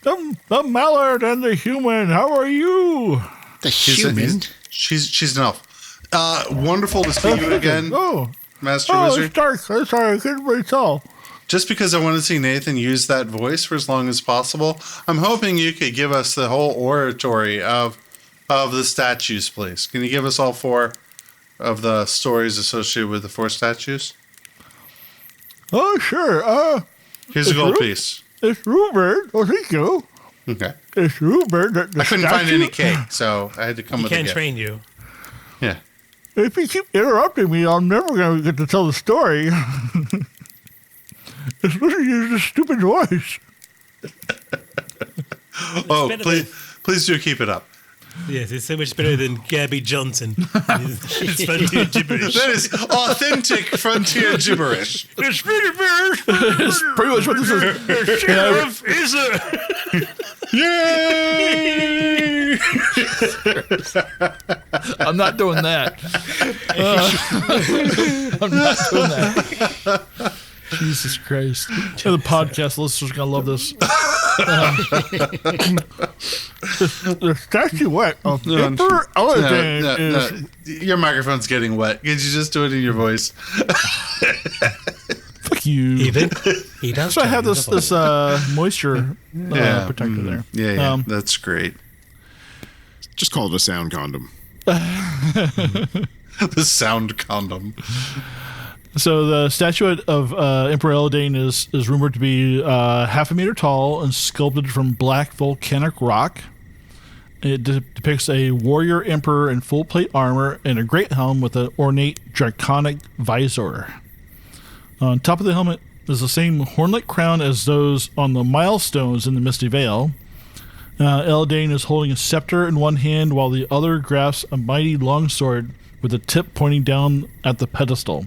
the mallard and the human. How are you? The human? She's an elf. Wonderful to see you again, Master Wizard. It's dark. I'm sorry, I couldn't really tell. Just because I want to see Nathan use that voice for as long as possible, I'm hoping you could give us the whole oratory of the statues, please. Can you give us all 4 of the stories associated with the 4 statues? Oh, sure. Here's a gold piece. It's rumored. Oh, thank you. Okay. It's rumored that the I couldn't find any cake, so I had to come with a Can't gift. train you. Yeah. If you keep interrupting me, I'm never going to get to tell the story. Especially use this stupid voice. Please do keep it up. Yes, it's so much better than Gabby Johnson. It's frontier gibberish. That is authentic frontier gibberish. It's pretty bad. It's pretty much what this is. The sheriff is a... Yay! I'm not doing that. I'm not doing that. Jesus Christ. The podcast listeners are going to love this. The statuette of Emperor Elegant is... Your microphone's getting wet. Could you just do it in your voice? Fuck you. He does. So I have this moisture protector there. Yeah, that's great. Just call it a sound condom. The sound condom. So the statuette of Emperor Eldane is rumored to be half a meter tall and sculpted from black volcanic rock. It depicts a warrior emperor in full plate armor and a great helm with an ornate draconic visor. On top of the helmet is the same horn-like crown as those on the milestones in the Misty Vale. Eldane is holding a scepter in one hand while the other grasps a mighty longsword with the tip pointing down at the pedestal.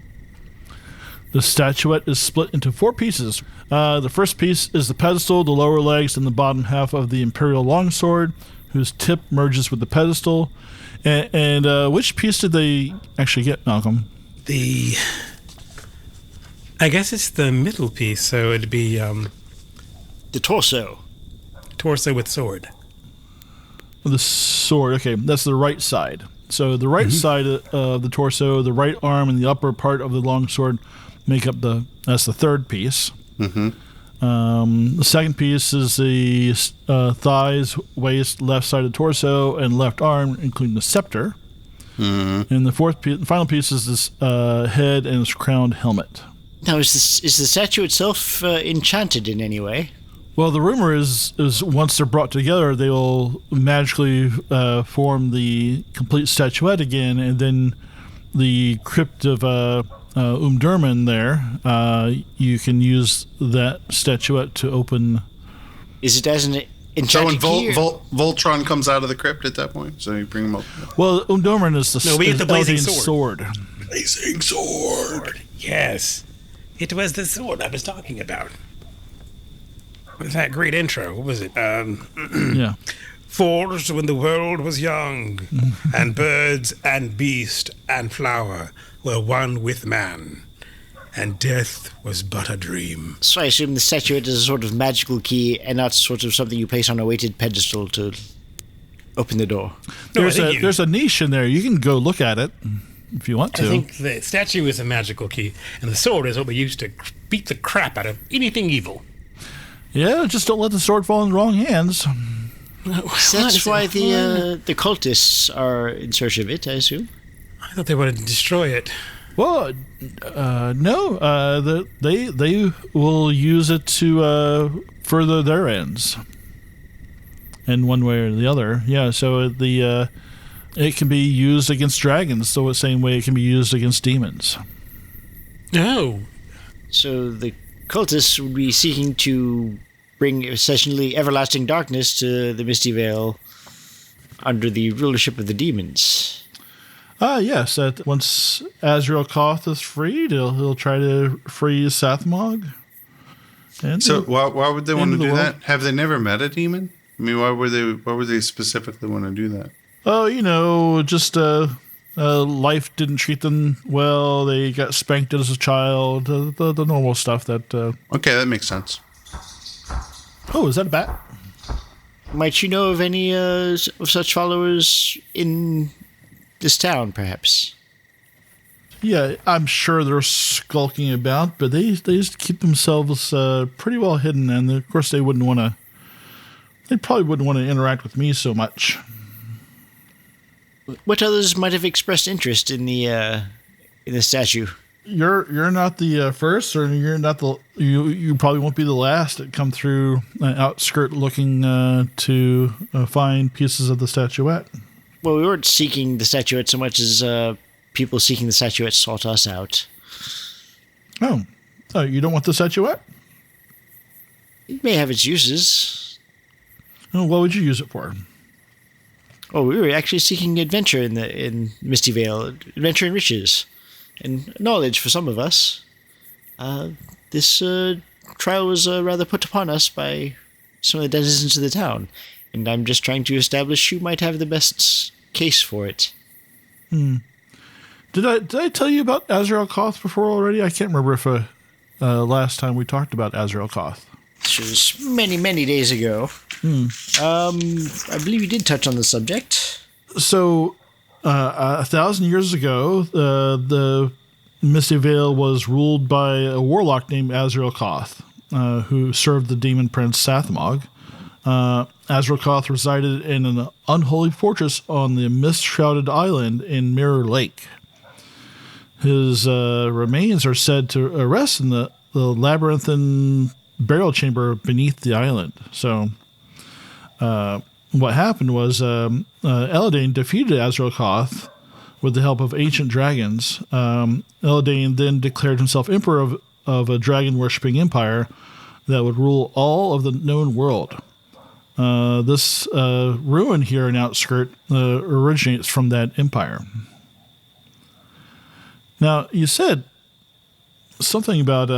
The statuette is split into 4 pieces. The first piece is the pedestal, the lower legs, and the bottom half of the imperial longsword, whose tip merges with the pedestal. And which piece did they actually get, Malcolm? I guess it's the middle piece, so it'd be The torso. torso with sword. The sword, okay, that's the right side. So the right side of the torso, the right arm, and the upper part of the longsword make up that's the third piece. The second piece is the thighs, waist, left side of the torso, and left arm, including the scepter. And the final piece is this head and its crowned helmet. Now, is the statue itself enchanted in any way? Well, the rumor is once they're brought together, they will magically form the complete statuette again, and then the crypt of Umdurman there, you can use that statuette to open. Is it as an So when enchanted key? Voltron comes out of the crypt at that point, so you bring him up. Well, Umdurman is we get the blazing Eldane's sword. Blazing sword. Yes. It was the sword I was talking about. What was that great intro? What was it? Yeah. Forged when the world was young, and birds and beast and flower were one with man, and death was but a dream. So I assume the statuette is a sort of magical key and not sort of something you place on a weighted pedestal to open the door. No, There's a niche in there. You can go look at it if you want to. I think the statue is a magical key, and the sword is what we use to beat the crap out of anything evil. Yeah, just don't let the sword fall in the wrong hands. That's why the cultists are in search of it, I assume. I thought they wanted to destroy it. Well, no. They will use it to further their ends, in one way or the other. Yeah. So it can be used against dragons, so the same way it can be used against demons. No. So the cultists would be seeking to bring essentially everlasting darkness to the Misty Vale under the rulership of the demons. Yes. That once Azrael Koth is freed, he'll try to free Sathmog. And So why would they want to End of do the that? Have they never met a demon? I mean, why would they specifically want to do that? Oh, just life didn't treat them well. They got spanked as a child. The normal stuff that. Okay, that makes sense. Oh, is that a bat? Might you know of any of such followers in this town, perhaps? Yeah, I'm sure they're skulking about, but they just keep themselves pretty well hidden, and of course they wouldn't want to. They probably wouldn't want to interact with me so much. What others might have expressed interest in the statue? You're not the first, or you're not the you probably won't be the last to come through an outskirt looking to find pieces of the statuette. Well, we weren't seeking the statuette so much as people seeking the statuette sought us out. Oh, you don't want the statuette? It may have its uses. Oh, what would you use it for? Oh, we were actually seeking adventure in Misty Vale, adventure and riches, and knowledge for some of us. This trial was rather put upon us by some of the denizens of the town, and I'm just trying to establish who might have the best case for it. Did I tell you about Azrael Koth before already? I can't remember if last time we talked about Azrael Koth. This was many, many days ago. I believe you did touch on the subject. So, 1,000 years ago, the Misty Vale was ruled by a warlock named Azrael Koth, who served the demon prince Sathamog. Azrael Koth resided in an unholy fortress on the mist-shrouded island in Mirror Lake. His remains are said to rest in the labyrinthine burial chamber beneath the island. So, what happened was Eladane defeated Azrael Koth with the help of ancient dragons. Eladane then declared himself emperor of a dragon-worshipping empire that would rule all of the known world. This ruin here in Outskirt originates from that empire. Now, you said something about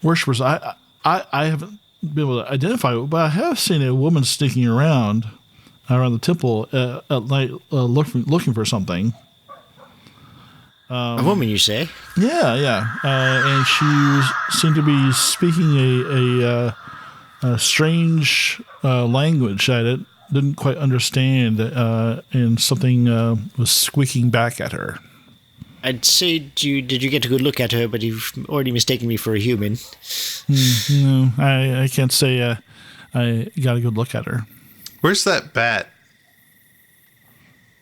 worshippers. I haven't been able to identify it, but I have seen a woman sneaking around the temple at night looking for something. A woman, you say? Yeah. And she seemed to be speaking a strange language that it didn't quite understand, and something was squeaking back at her. I'd say, did you get a good look at her, but you've already mistaken me for a human. No, I can't say I got a good look at her. Where's that bat?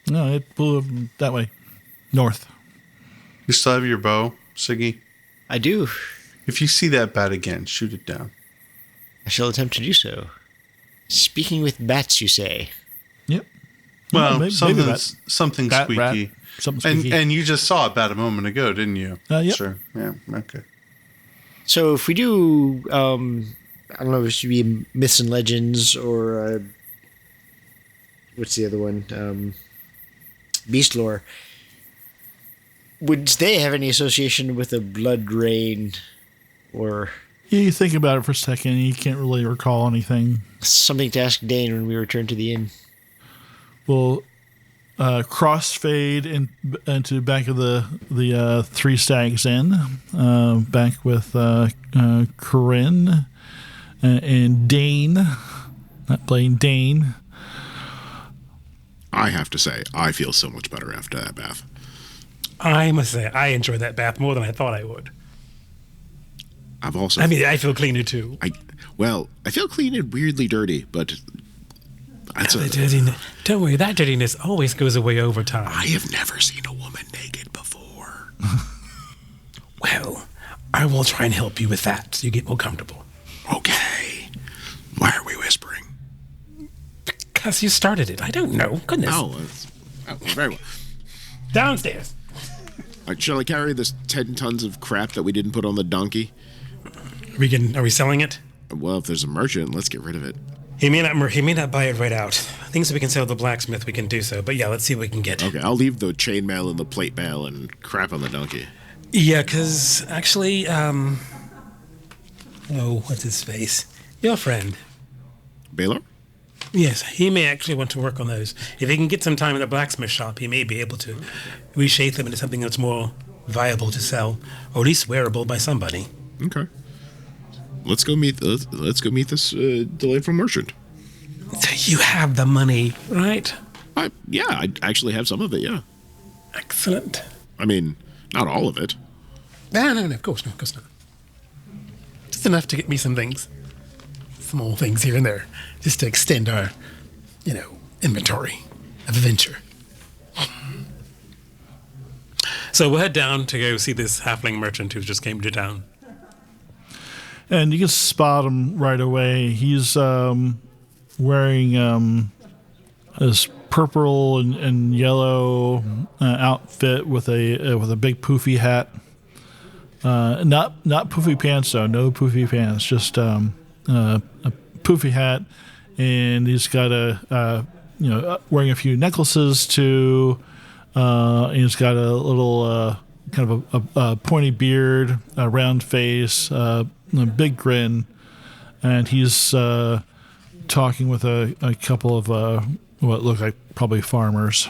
No, it blew that way, north. You still have your bow, Siggy? I do. If you see that bat again, shoot it down. I shall attempt to do so. Speaking with bats, you say? Yep. Well, maybe something bat, squeaky. rat, something squeaky. And you just saw a bat a moment ago, didn't you? Yep. Sure. Yeah. Okay. So if we do, I don't know if it should be myths and legends or what's the other one? Beast lore. Would they have any association with a blood rain or... You think about it for a second, and you can't really recall anything. Something to ask Dane when we return to the inn. We'll crossfade into back of the Three Stags Inn, back with Corinne and Dane, not playing Dane. I have to say, I feel so much better after that bath. I must say, I enjoyed that bath more than I thought I would. I feel cleaner too. I feel clean and weirdly dirty, but don't worry, that dirtiness always goes away over time. I have never seen a woman naked before. Well, I will try and help you with that so you get more comfortable. Okay. Why are we whispering? Because you started it. I don't know. Goodness. Oh, very well. Downstairs. Shall I carry this 10 tons of crap that we didn't put on the donkey? Are we selling it? Well, if there's a merchant, let's get rid of it. He may not buy it right out. Things that we can sell to the blacksmith, we can do so. But yeah, let's see what we can get. Okay, I'll leave the chainmail and the plate mail and crap on the donkey. Yeah, because actually, what's his face? Your friend. Baylor? Yes, he may actually want to work on those. If he can get some time in the blacksmith shop, he may be able to reshape them into something that's more viable to sell, or at least wearable by somebody. Okay. Let's go meet this delightful merchant. So you have the money, right? I actually have some of it, yeah. Excellent. I mean, not all of it. No, of course not. Just enough to get me some things. Small things here and there, just to extend our, inventory of adventure. So we'll head down to go see this halfling merchant who just came to town. And you can spot him right away. He's wearing this purple and yellow outfit with a big poofy hat. Not poofy pants though. No poofy pants. Just a poofy hat, and he's got wearing a few necklaces too. And he's got a little kind of a pointy beard, a round face, a big grin, and he's talking with a couple of what look like probably farmers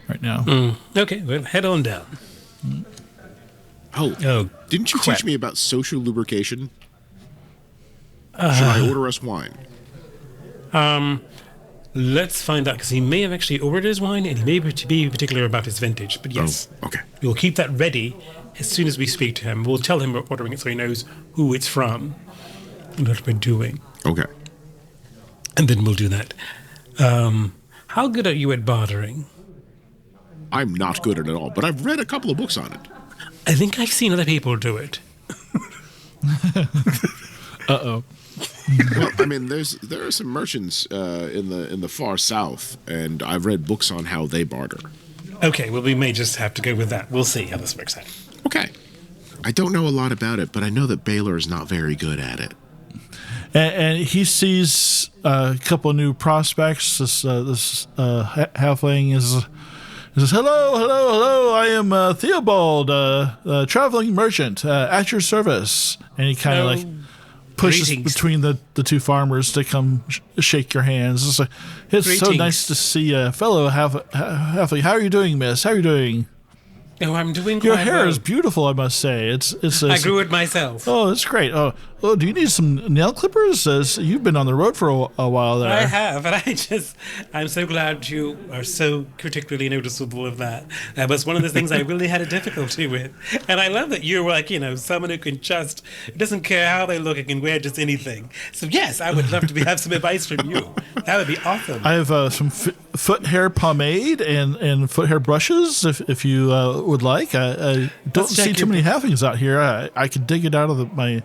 right now. Okay, well, head on down. Oh, didn't you teach me about social lubrication? Should I order us wine? Let's find out, because he may have actually ordered his wine, and he may be particular about his vintage. But yes, okay. We'll keep that ready as soon as we speak to him. We'll tell him we're ordering it so he knows who it's from and what we're doing. Okay. And then we'll do that. How good are you at bartering? I'm not good at it all, but I've read a couple of books on it. I think I've seen other people do it. Uh-oh. Well, I mean, there are some merchants in the far south, and I've read books on how they barter. Okay, well, we may just have to go with that. We'll see how this works out. Okay. I don't know a lot about it, but I know that Baylor is not very good at it. And he sees a couple of new prospects. This halfling he says, hello, I am Theobald, traveling merchant, at your service. And he kind of pushes between the two farmers to come shake your hands. It's so nice to see a fellow halfling. How are you doing, miss? How are you doing? Oh, I'm doing quite Your hair well. is beautiful, I must say. I grew it myself. Oh, it's great. Oh, do you need some nail clippers? You've been on the road for a while there. I have, and I'm so glad you are so particularly noticeable of that. That was one of the things I really had a difficulty with. And I love that you're like, someone who can just, doesn't care how they look, and can wear just anything. So yes, I would love to have some advice from you. That would be awesome. I have some foot hair pomade and foot hair brushes, if you would like. I don't see too many halflings out here. I could dig it out of my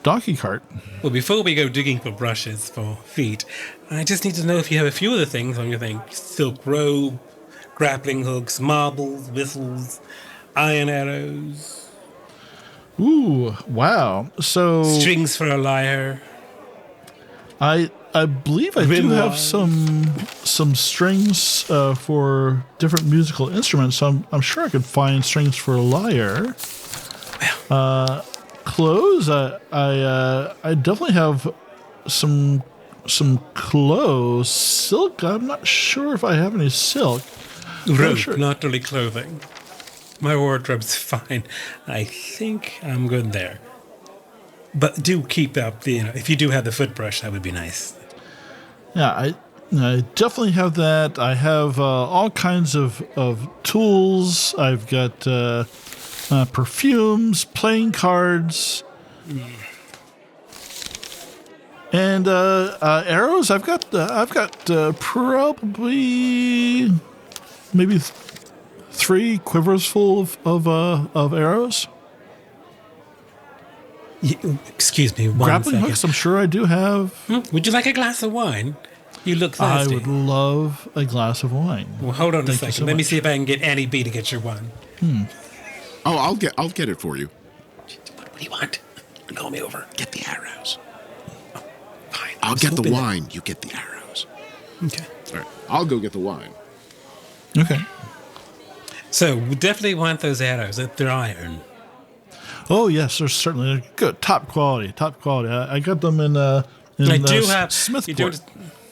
donkey cart. Well, before we go digging for brushes for feet, I just need to know if you have a few of the things on your thing. Silk robe, grappling hooks, marbles, whistles, iron arrows. Ooh, wow. So strings for a lyre. I believe I do have some strings for different musical instruments. So I'm sure I could find strings for a lyre. Clothes. I definitely have some clothes. Silk. I'm not sure if I have any silk. Rope, not really clothing. My wardrobe's fine. I think I'm good there. But do keep up if you do have the foot brush, that would be nice. Yeah, I definitely have that. I have all kinds of tools. I've got perfumes, playing cards, and arrows. I've got probably maybe 3 quivers full of arrows. Excuse me, grappling second. hooks. I'm sure I do have. Would you like a glass of wine? You look thirsty. I would love a glass of wine. Well, hold on a Thank second. you so Let me much. see if I can get Annie B to get your wine. Oh, I'll get it for you. What do you want? Call me over. Get the arrows. Oh, fine. I'll get the wine. You get the arrows. Okay. All right. I'll go get the wine. Okay. So we definitely want those arrows. They're iron. Oh yes, they're certainly good, top quality. I got them in I do have Smithport.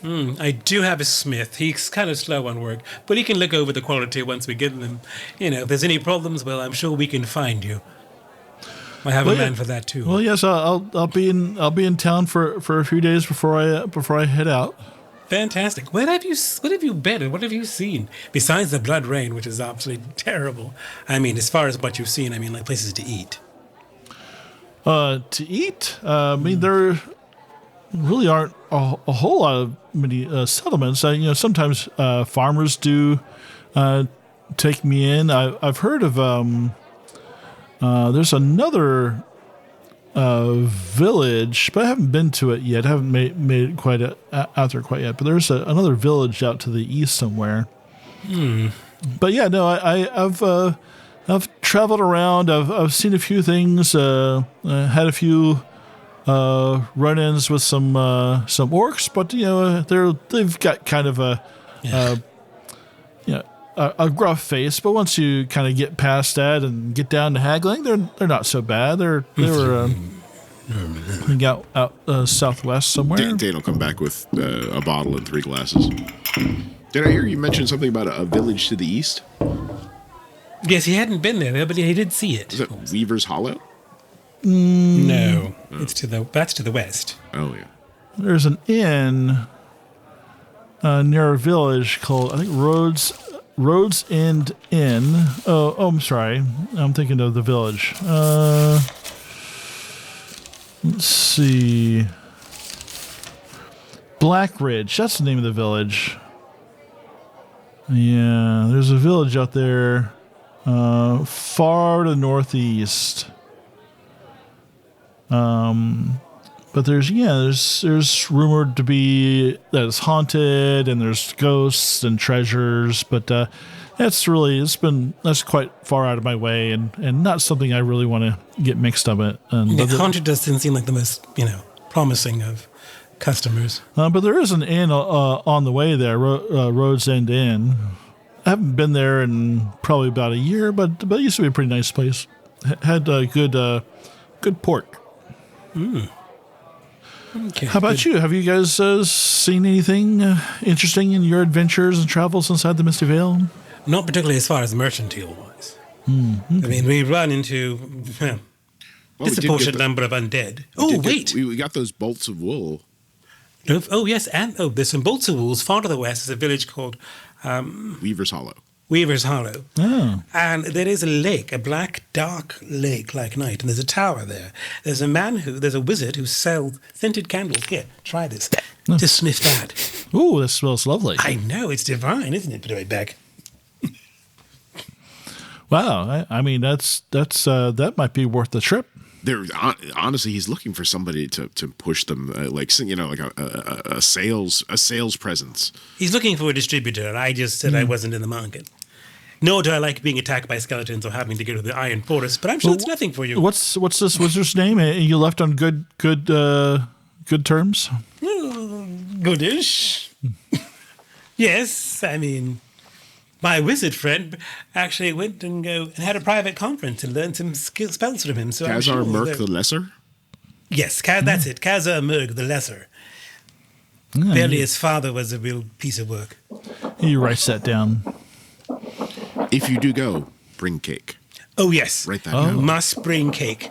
I do have a smith. He's kind of slow on work, but he can look over the quality once we get them. If there's any problems, well, I'm sure we can find you. I have a man for that too. Well, yes, I'll be in town for a few days before I head out. Fantastic. What have you been and what have you seen besides the blood rain, which is absolutely terrible? I mean, as far as what you've seen, like places to eat. To eat? I mean, there really aren't a whole lot of many settlements. Sometimes farmers do take me in. I've heard of there's another village, but I haven't been to it yet. I haven't made it quite out there quite yet. But there's another village out to the east somewhere. But yeah, no, I've traveled around. I've seen a few things. Had a few run-ins with some orcs, but they've got kind of a gruff face. But once you kind of get past that and get down to haggling, they're not so bad. They were out southwest somewhere. Dane will come back with a bottle and 3 glasses. Did I hear you mention something about a village to the east? Yes, he hadn't been there, but he did see it. Is that Weaver's Hollow? No, that's to the west. Oh yeah. There's an inn near a village called, I think, Rhodes End Inn. Oh, I'm sorry. I'm thinking of the village. Let's see. Blackridge. That's the name of the village. Yeah, there's a village out there far to the northeast. But there's rumored to be that it's haunted and there's ghosts and treasures, but that's quite far out of my way and not something I really want to get mixed up in. Haunted doesn't seem like the most promising of customers. But there is an inn on the way there, Rhodes End Inn. I haven't been there in probably about a year, but it used to be a pretty nice place. Had good pork. Okay, how about you? Have you guys seen anything interesting in your adventures and travels inside the Misty Vale? Not particularly as far as mercantile wise. Okay. I mean, we run into disproportionate number of undead. We got those bolts of wool. Oh yes, and there's some bolts of wool. Far to the west is a village called Weaver's Hollow. Weaver's Hollow. Oh. And there is a lake, a black, dark lake like night, and there's a tower there. There's a wizard who sells scented candles. Here, try this. Just sniff that. Ooh, this smells lovely. I know, it's divine, isn't it? Put it right back. Wow, I mean that's that might be worth the trip. Honestly, he's looking for somebody to push them, like a sales presence. He's looking for a distributor, and I just said I wasn't in the market. Nor do I like being attacked by skeletons or having to go to the Iron Forest, but I'm sure it's nothing for you. What's this wizard's name? You left on good terms? Goodish. Yes, I mean, my wizard friend actually went and had a private conference and learned some spells from him. So Khazar Merc the Lesser? Yes, that's it. Khazar Merc the Lesser. Apparently his father was a real piece of work. He writes that down. If you do go, bring cake. Oh, yes. Write that down. Must bring cake.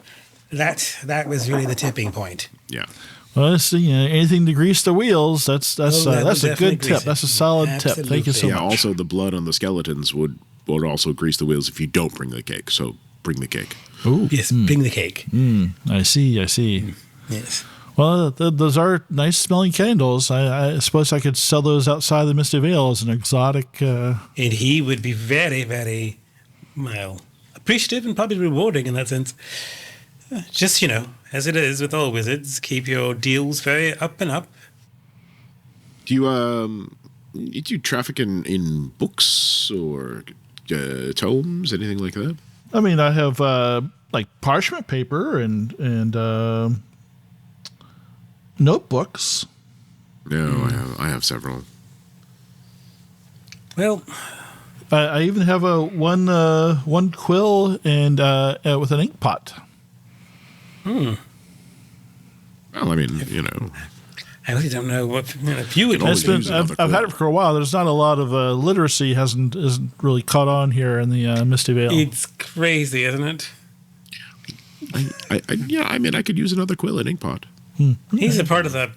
That was really the tipping point. Yeah. Well, anything to grease the wheels. That's a good tip. That's a solid tip. Thank you so much. Yeah. Also, the blood on the skeletons would also grease the wheels if you don't bring the cake. So bring the cake. Ooh. Yes, bring the cake. I see. Yes. Well, those are nice smelling candles. I suppose I could sell those outside the Misty Vale as an exotic. And he would be very, very, appreciative and probably rewarding in that sense. Just, as it is with all wizards, keep your deals very up and up. Do you traffic in books or tomes, anything like that? I mean, I have like parchment paper and notebooks. No, I have several. Well, I even have one quill and with an ink pot. Well, I mean, I really don't know what if you would. I've had it for a while. There's not a lot of literacy isn't really caught on here in the Misty Vale. It's crazy, isn't it? I could use another quill at Inkpot. He's a part of the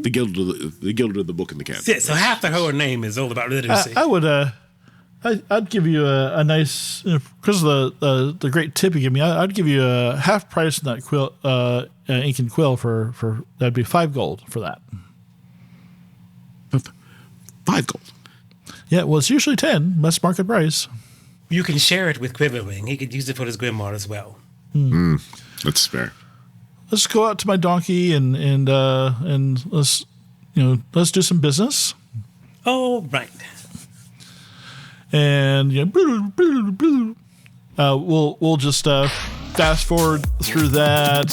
Guild of the Book and the Cat. Yeah, so half the whole name is all about literacy. I would I'd give you a nice, because of the great tip you give me. I'd give you a half price on that quill, ink and quill for that'd be 5 gold for that. 5 gold. Yeah, well, it's usually 10. That's market price. You can share it with Quiverwing. He could use it for his Grimoire as well. That's fair. Let's go out to my donkey and let's do some business. Oh, right. And we'll just fast forward through that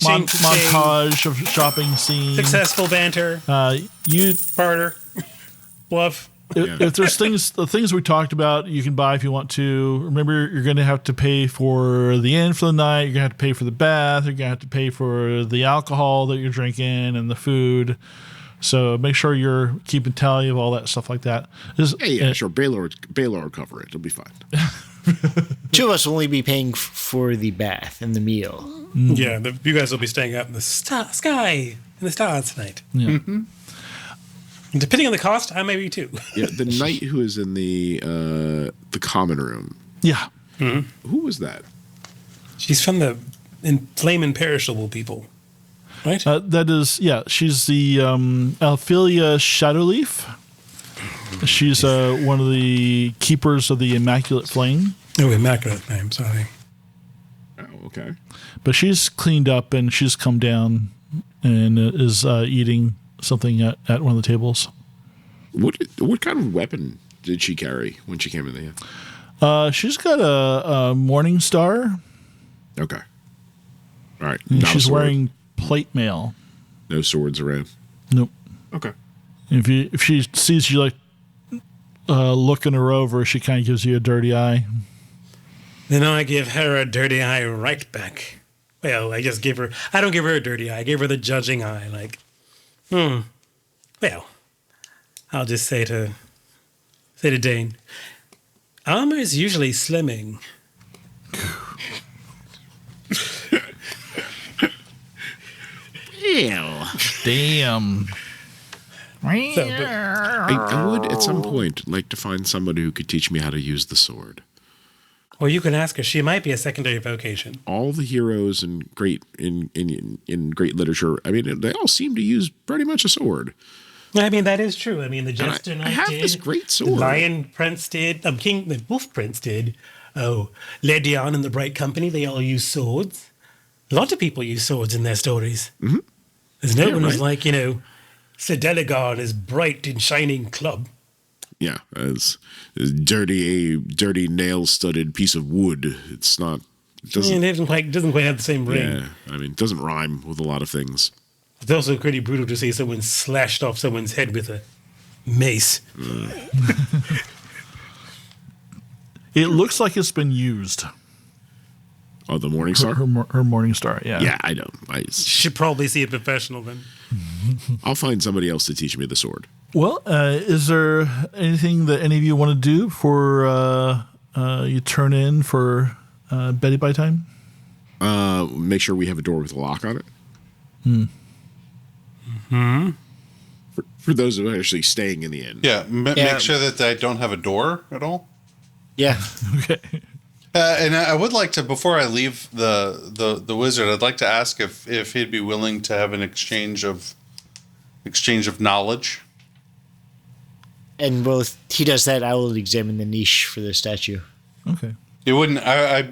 montage of shopping scene. Successful banter. Barter. Bluff. If there's the things we talked about, you can buy if you want to. Remember, you're going to have to pay for the inn for the night. You're going to have to pay for the bath. You're going to have to pay for the alcohol that you're drinking and the food. So make sure you're keeping tally of all that stuff like that. Sure. Baylor will cover it. It'll be fine. 2 of us will only be paying for the bath and the meal. Yeah, you guys will be staying out in the sky in the stars tonight. Yeah. Mm-hmm. Depending on the cost, I may be too. Yeah, the knight who is in the common room. Yeah. Mm-hmm. Who was that? She's from the Flame Imperishable people, right? That is, yeah. She's the Alphelia Shadowleaf. She's one of the keepers of the Immaculate Flame. Oh, Immaculate Flame. Sorry. Oh, okay. But she's cleaned up and she's come down and is eating something at one of the tables. What kind of weapon did she carry when she came in there? She's got a morning star. Okay. All right. And she's wearing plate mail. No swords around. Nope. Okay. If she sees you like looking her over, she kind of gives you a dirty eye. Then I give her a dirty eye right back. Well, I don't give her a dirty eye. I give her the judging eye. Like, well, I'll just say to Dane, armor is usually slimming. Ew. Damn. I would at some point like to find somebody who could teach me how to use the sword. Well, you can ask her. She might be a secondary vocation. All the heroes in great literature, I mean, they all seem to use pretty much a sword. I mean, that is true. I mean, the Jester Knight have did. This great sword. The Lion Prince did. The Wolf Prince did. Oh, Ledion and the Bright Company, they all use swords. A lot of people use swords in their stories. Mm-hmm. There's no one who's like, Sir Delagar and his bright and shining club. Yeah, as dirty nail-studded piece of wood. It's not. It doesn't quite have the same ring. Yeah, I mean, it doesn't rhyme with a lot of things. It's also pretty brutal to see someone slashed off someone's head with a mace. It looks like it's been used. Oh, the Morning Star? Her Morning Star, yeah. Yeah, I know. Should probably see a professional then. I'll find somebody else to teach me the sword. Well, is there anything that any of you want to do before you turn in for Betty by time? Make sure we have a door with a lock on it. Hmm. For those who are actually staying in the inn. Yeah, make sure that I don't have a door at all. Yeah. Okay. And I would like to, before I leave the wizard, I'd like to ask if he'd be willing to have an exchange of knowledge. And if he does that, I will examine the niche for the statue. Okay. It wouldn't.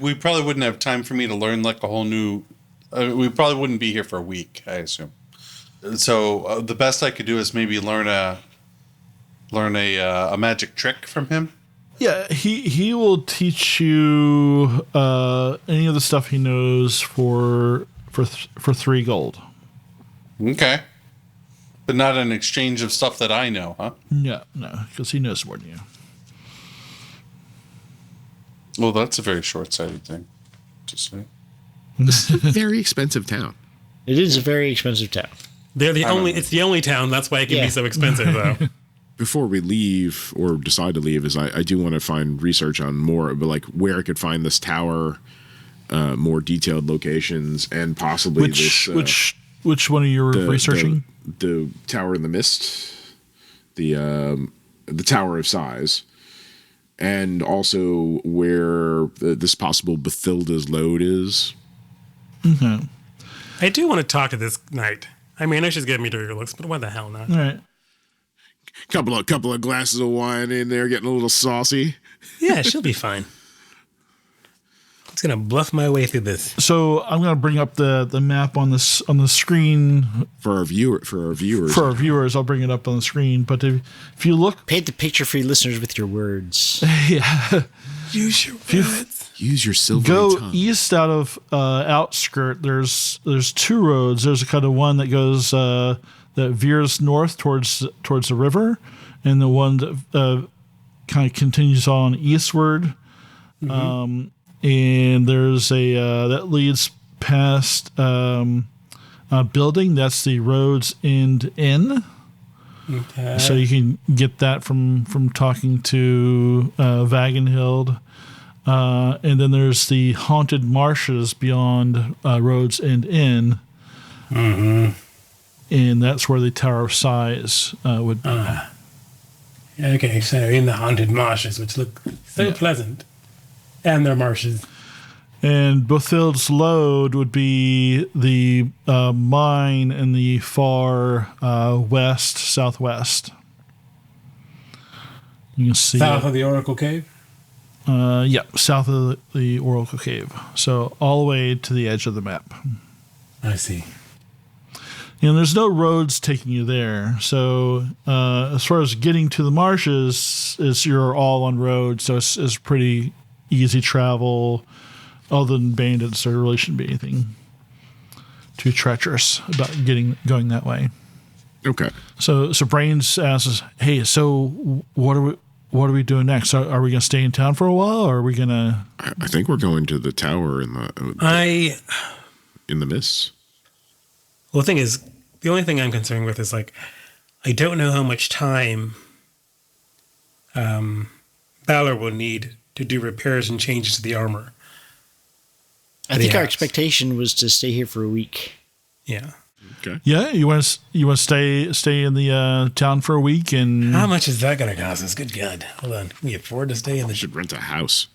We probably wouldn't have time for me to learn like a whole new. We probably wouldn't be here for a week, I assume. So the best I could do is maybe learn a magic trick from him. Yeah, he will teach you any of the stuff he knows for 3 gold. Okay. But not an exchange of stuff that I know, huh? No, because he knows more than you. Well, that's a very short-sighted thing to say. This is a very expensive town. It is a very expensive town. They're the only. It's the only town. That's why it can be so expensive, though. Before we leave or decide to leave, I do want to find research on more, but like where I could find this tower, more detailed locations, and possibly which one are you researching? The Tower in the Mist, the Tower of Size, and also where this possible Bathilda's Lode is. Mm-hmm. I do want to talk to this knight. I mean, I know she's giving me dirty looks, but why the hell not? All right. Couple of glasses of wine in there, getting a little saucy. Yeah, she'll be fine. I'm just gonna bluff my way through this. So I'm gonna bring up the map on the screen for our viewers. For our viewers, I'll bring it up on the screen. But if you look, paint the picture for your listeners with your words. Yeah. Use your words. Use your silvery tongue. Go east out of outskirt. There's two roads. There's a kind of one that goes that veers north towards the river, and the one that kind of continues on eastward. Mm-hmm. And there's a that leads past a building. That's the Roads End Inn. Okay. So you can get that from talking to Vagenhild. And then there's the Haunted Marshes beyond Roads End Inn. Mm-hmm. And that's where the Tower of Size would be. Okay, so in the Haunted Marshes, which look so pleasant. And their marshes. And Bathilda's Lode would be the mine in the far southwest. You can see south of the Oracle Cave? Yeah, south of the Oracle Cave. So all the way to the edge of the map. I see. There's no roads taking you there. So as far as getting to the marshes, you're all on roads, so it's pretty easy travel. Other than bandits, there really shouldn't be anything too treacherous about going that way. Okay. So Brains asks, "Hey, so what are we doing next? Are we going to stay in town for a while, or are we going to?" I think we're going to the tower in the mists. Well, the thing is, the only thing I'm concerned with is I don't know how much time Balor will need to do repairs and changes to the armor. I think our expectation was to stay here for a week. Yeah. Okay. Yeah, you want to stay in the town for a week, and how much is that going to cost us? Good God! Hold on, can we afford to stay in the? We should rent a house.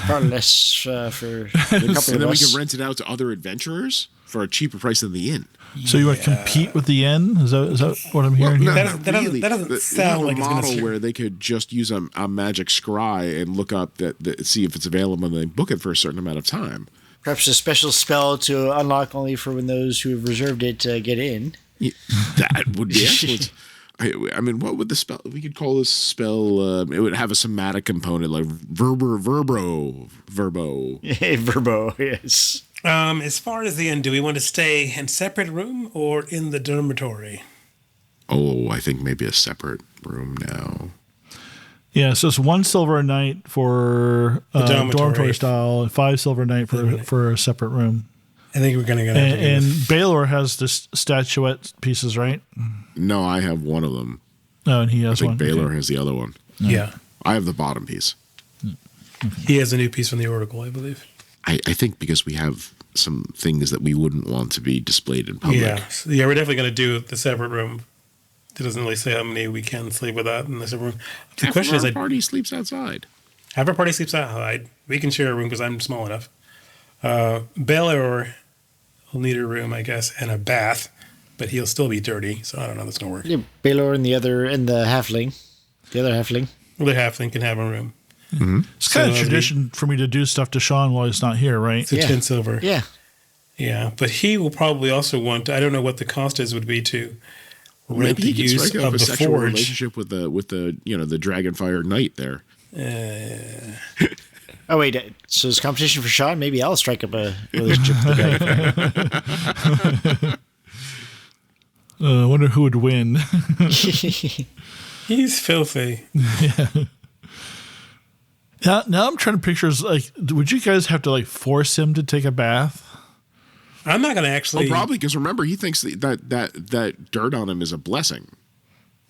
Probably less for a couple and of then us. we can rent it out to other adventurers for a cheaper price than the inn. So you want to compete with the inn? Is that what I'm hearing? Well, here? That doesn't sound like a it's model where they could just use a magic scry and look up see if it's available and then book it for a certain amount of time. Perhaps a special spell to unlock only for when those who have reserved it get in. Yeah, that would be excellent. I mean, what would the spell? We could call this spell. It would have a somatic component, like verbo. Verbo, yes. As far as the inn, do we want to stay in separate room or in the dormitory? Oh, I think maybe a separate room now. Yeah, so it's 1 silver a night for dormitory style, and 5 silver a night for a separate room. I think we're going to go. And Balor has the statuette pieces, right? No, I have one of them. Oh, and he has one. I think Balor has the other one. No. Yeah. I have the bottom piece. Okay. He has a new piece from the Oracle, I believe. I think because we have some things that we wouldn't want to be displayed in public. Yeah, we're definitely going to do the separate room. It doesn't really say how many we can sleep without in the separate room. The question is, party sleeps outside. Half our party sleeps outside. We can share a room because I'm small enough. Balor will need a room, I guess, and a bath, but he'll still be dirty, so I don't know if that's going to work. Yeah, Balor and the halfling. The other halfling. The halfling can have a room. Mm-hmm. It's kind of tradition for me to do stuff to Sean while he's not here, right? So 10 silver. Yeah. Yeah, but he will probably also want, I don't know what the cost would be to rent the use of the sexual forge. Relationship with the the Dragonfire Knight there. Oh wait, so it's competition for Sean? Maybe I'll strike up a relationship with the Dragonfire. I wonder who would win. He's filthy. Yeah. Now I'm trying to picture, would you guys have to force him to take a bath? I'm not going to actually. Oh, probably because remember he thinks that dirt on him is a blessing.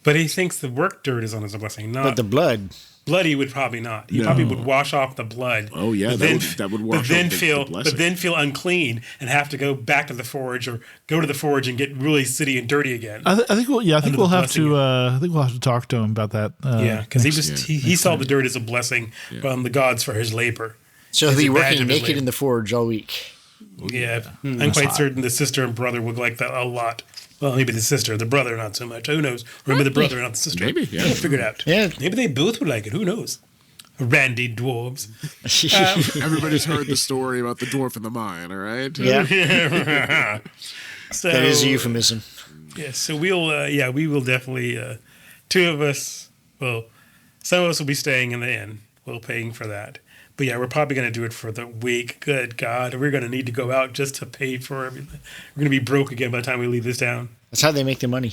But he thinks the work dirt is on as a blessing, not But the blood. blood. He would probably not. He probably would wash off the blood. Oh yeah, but that would wash off the blessing. But then feel unclean and have to go back to the forge or go to the forge and get really sooty and dirty again. I think we'll have to talk to him about that. Because he saw the dirt as a blessing from the gods for his labor. So he'll be working naked in the forge all week. Yeah, I'm quite certain the sister and brother would like that a lot. Well, maybe the sister, the brother, not so much. Who knows? Or maybe the brother, not the sister. Maybe, yeah. We'll figure it out. Yeah. Maybe they both would like it. Who knows? Randy dwarves. Everybody's heard the story about the dwarf in the mine, all right? Yeah. So, That is a euphemism. Yeah, so we will definitely, two of us, well, some of us will be staying in the inn. We'll paying for that. But yeah, we're probably going to do it for the week. Good God. We're going to need to go out just to pay for everything. We're going to be broke again by the time we leave this town. That's how they make their money.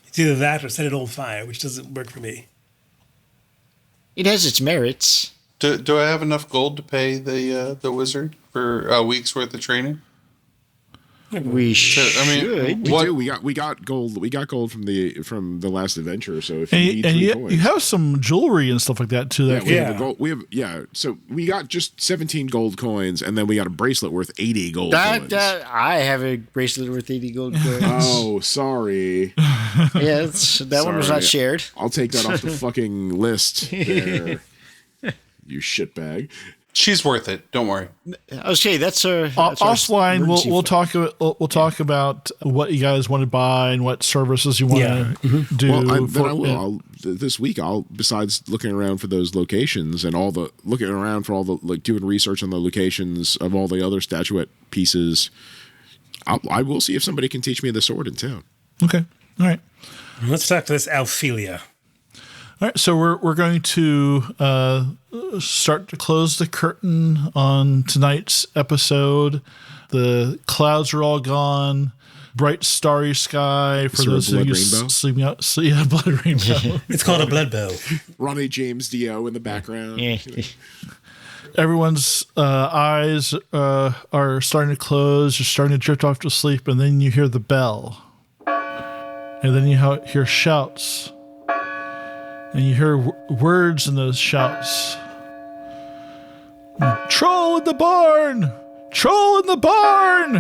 It's either that or set it on fire, which doesn't work for me. It has its merits. Do I have enough gold to pay the wizard for a week's worth of training? We should. I mean, We do. We got gold. We got gold from the last adventure. So if you need 3 coins, you have some jewelry and stuff like that too. we have the gold. So we got just 17 gold coins, and then we got a bracelet worth 80 gold coins. I have a bracelet worth 80 gold coins. Oh, sorry. Yeah, that one was not shared. I'll take that off the fucking list. There, you shitbag. She's worth it. Don't worry. Okay, that's offline. We'll talk about what you guys want to buy and what services you want to do. Well, this week besides looking around for those locations and doing research on the locations of all the other statuette pieces, I will see if somebody can teach me the sword in town. Okay. All right. Let's talk to this Alphelia. All right, so we're going to start to close the curtain on tonight's episode. The clouds are all gone. Bright starry sky for those of you sleeping out. Blood rainbow. It's called a blood bow. Ronnie James Dio in the background. Yeah. Everyone's eyes are starting to close. You're starting to drift off to sleep, and then you hear the bell. And then you hear shouts. And you hear words in those shouts. Troll in the barn! Troll in the barn!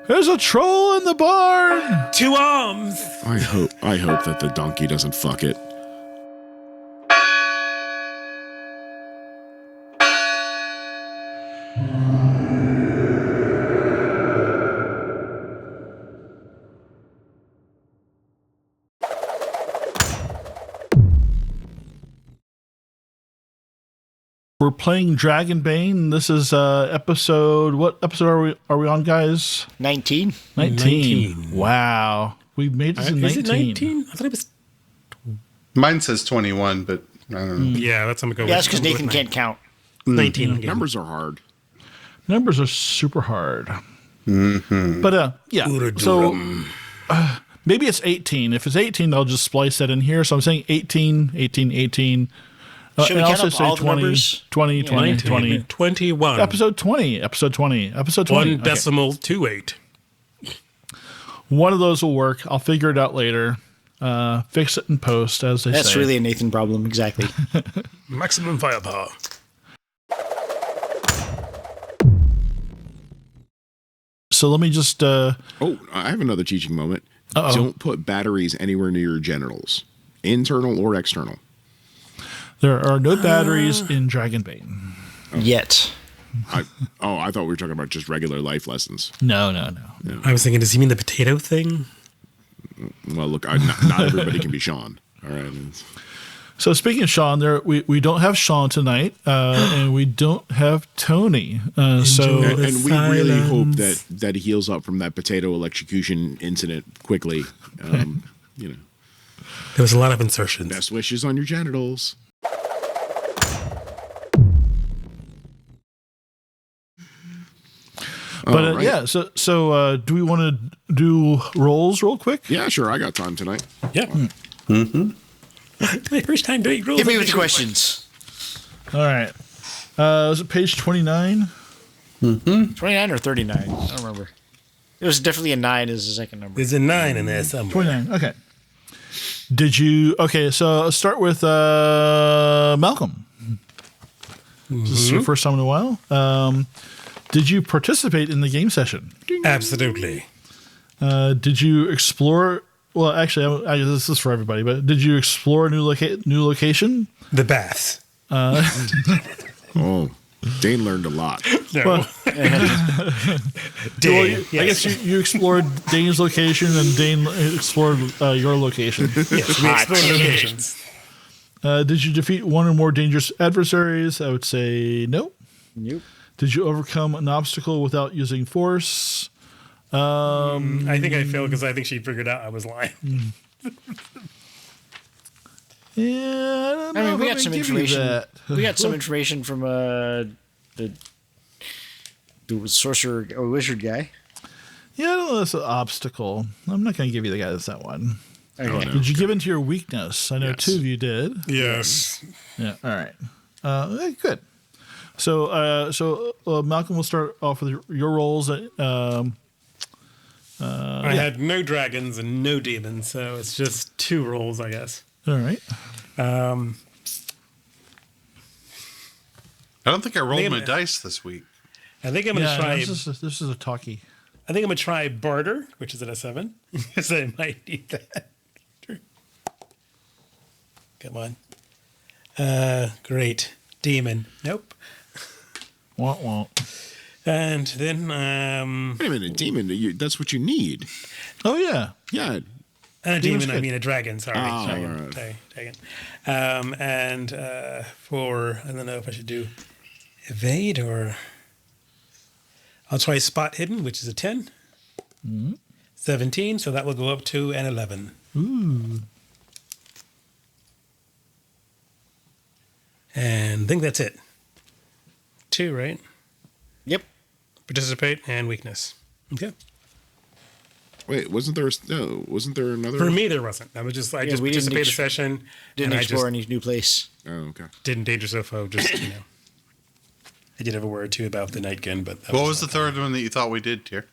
There's a troll in the barn! 2 arms! I hope that the donkey doesn't fuck it. We're playing Dragonbane. This is episode. What episode are we on, guys? 19. 19. Wow, we made it to 19. Is it 19? I thought it was. Mine says 21, but I don't know. Yeah, that's something. Yeah, that's because Nathan can't count. 19. Okay. Numbers are hard. Numbers are super hard. Mm-hmm. But yeah. So maybe it's 18. If it's 18, I'll just splice that in here. So I'm saying 18, 18, 18. Should we count up all the numbers? 20, 20, 20. 21. Episode 20. Episode 20. Episode 20. 1 decimal 28. One of those will work. I'll figure it out later. Fix it in post, as they say. That's really a Nathan problem, exactly. Maximum firepower. So let me just... I have another teaching moment. Uh-oh. Don't put batteries anywhere near your genitals, internal or external. There are no batteries in Dragonbane. Yet. I thought we were talking about just regular life lessons. No. I was thinking, does he mean the potato thing? Well, look, not everybody can be Sean. All right. So speaking of Sean, we don't have Sean tonight, and we don't have Tony. And we really hope that he heals up from that potato electrocution incident quickly. There was a lot of insertions. Best wishes on your genitals. But right. yeah, so do we want to do rolls real quick? Yeah, sure. I got time tonight. Yeah. Mm-hmm. My first time doing rolls. Hit me with the questions. All right. Is it page 29? 29 or 39. I don't remember. It was definitely a 9 as the second number. There's a 9 in there somewhere. 29. Okay. So let's start with Malcolm. This is your first time in a while. Did you participate in the game session? Absolutely. Did you explore? Well, actually, this is for everybody. But did you explore a new location? The Bathe. Oh, Dane learned a lot. No. Well, Dane, I guess you explored Dane's location, and Dane explored your location. Yes, we explored locations. Did you defeat one or more dangerous adversaries? I would say no. Nope. Did you overcome an obstacle without using force? I think I failed because I think she figured out I was lying. Yeah, I don't know. I mean, we if got some can give you information. that. We got some information from the sorcerer or wizard guy. Yeah, I don't know. That's an obstacle. I'm not going to give you the guy that's that one. Okay. Did you give into your weakness? I know Yes. 2 of you did. Yes. Yeah. All right. Good. So Malcolm will start off with your roles. I had no dragons and no demons, so it's just 2 rolls, I guess. All right. I don't think I rolled my Man. dice this week. I think I'm going to try. This is a talkie. I think I'm going to try barter, which is at a 7, because I might need that. Come on. Great. Demon. Nope. Won't. And then, Wait a minute, demon. That's what you need. Oh yeah. Yeah. and a Demon's demon, I good. mean a dragon, sorry. Oh, Dragon. right. Dragon. And for, I don't know if I should do evade or... I'll try spot hidden, which is a 10. 17, so that will go up to an 11. Ooh. And I think that's it. 2, right? Yep. Participate and weakness. Okay. Wait, wasn't there another? For me, there wasn't. I was just, I just we didn't participated in the session. Didn't and explore I any new place. Oh, okay. just didn't danger so just, you know. I did have a word or two about the Nightgun, but that What was the not third one that you thought we did, Tier?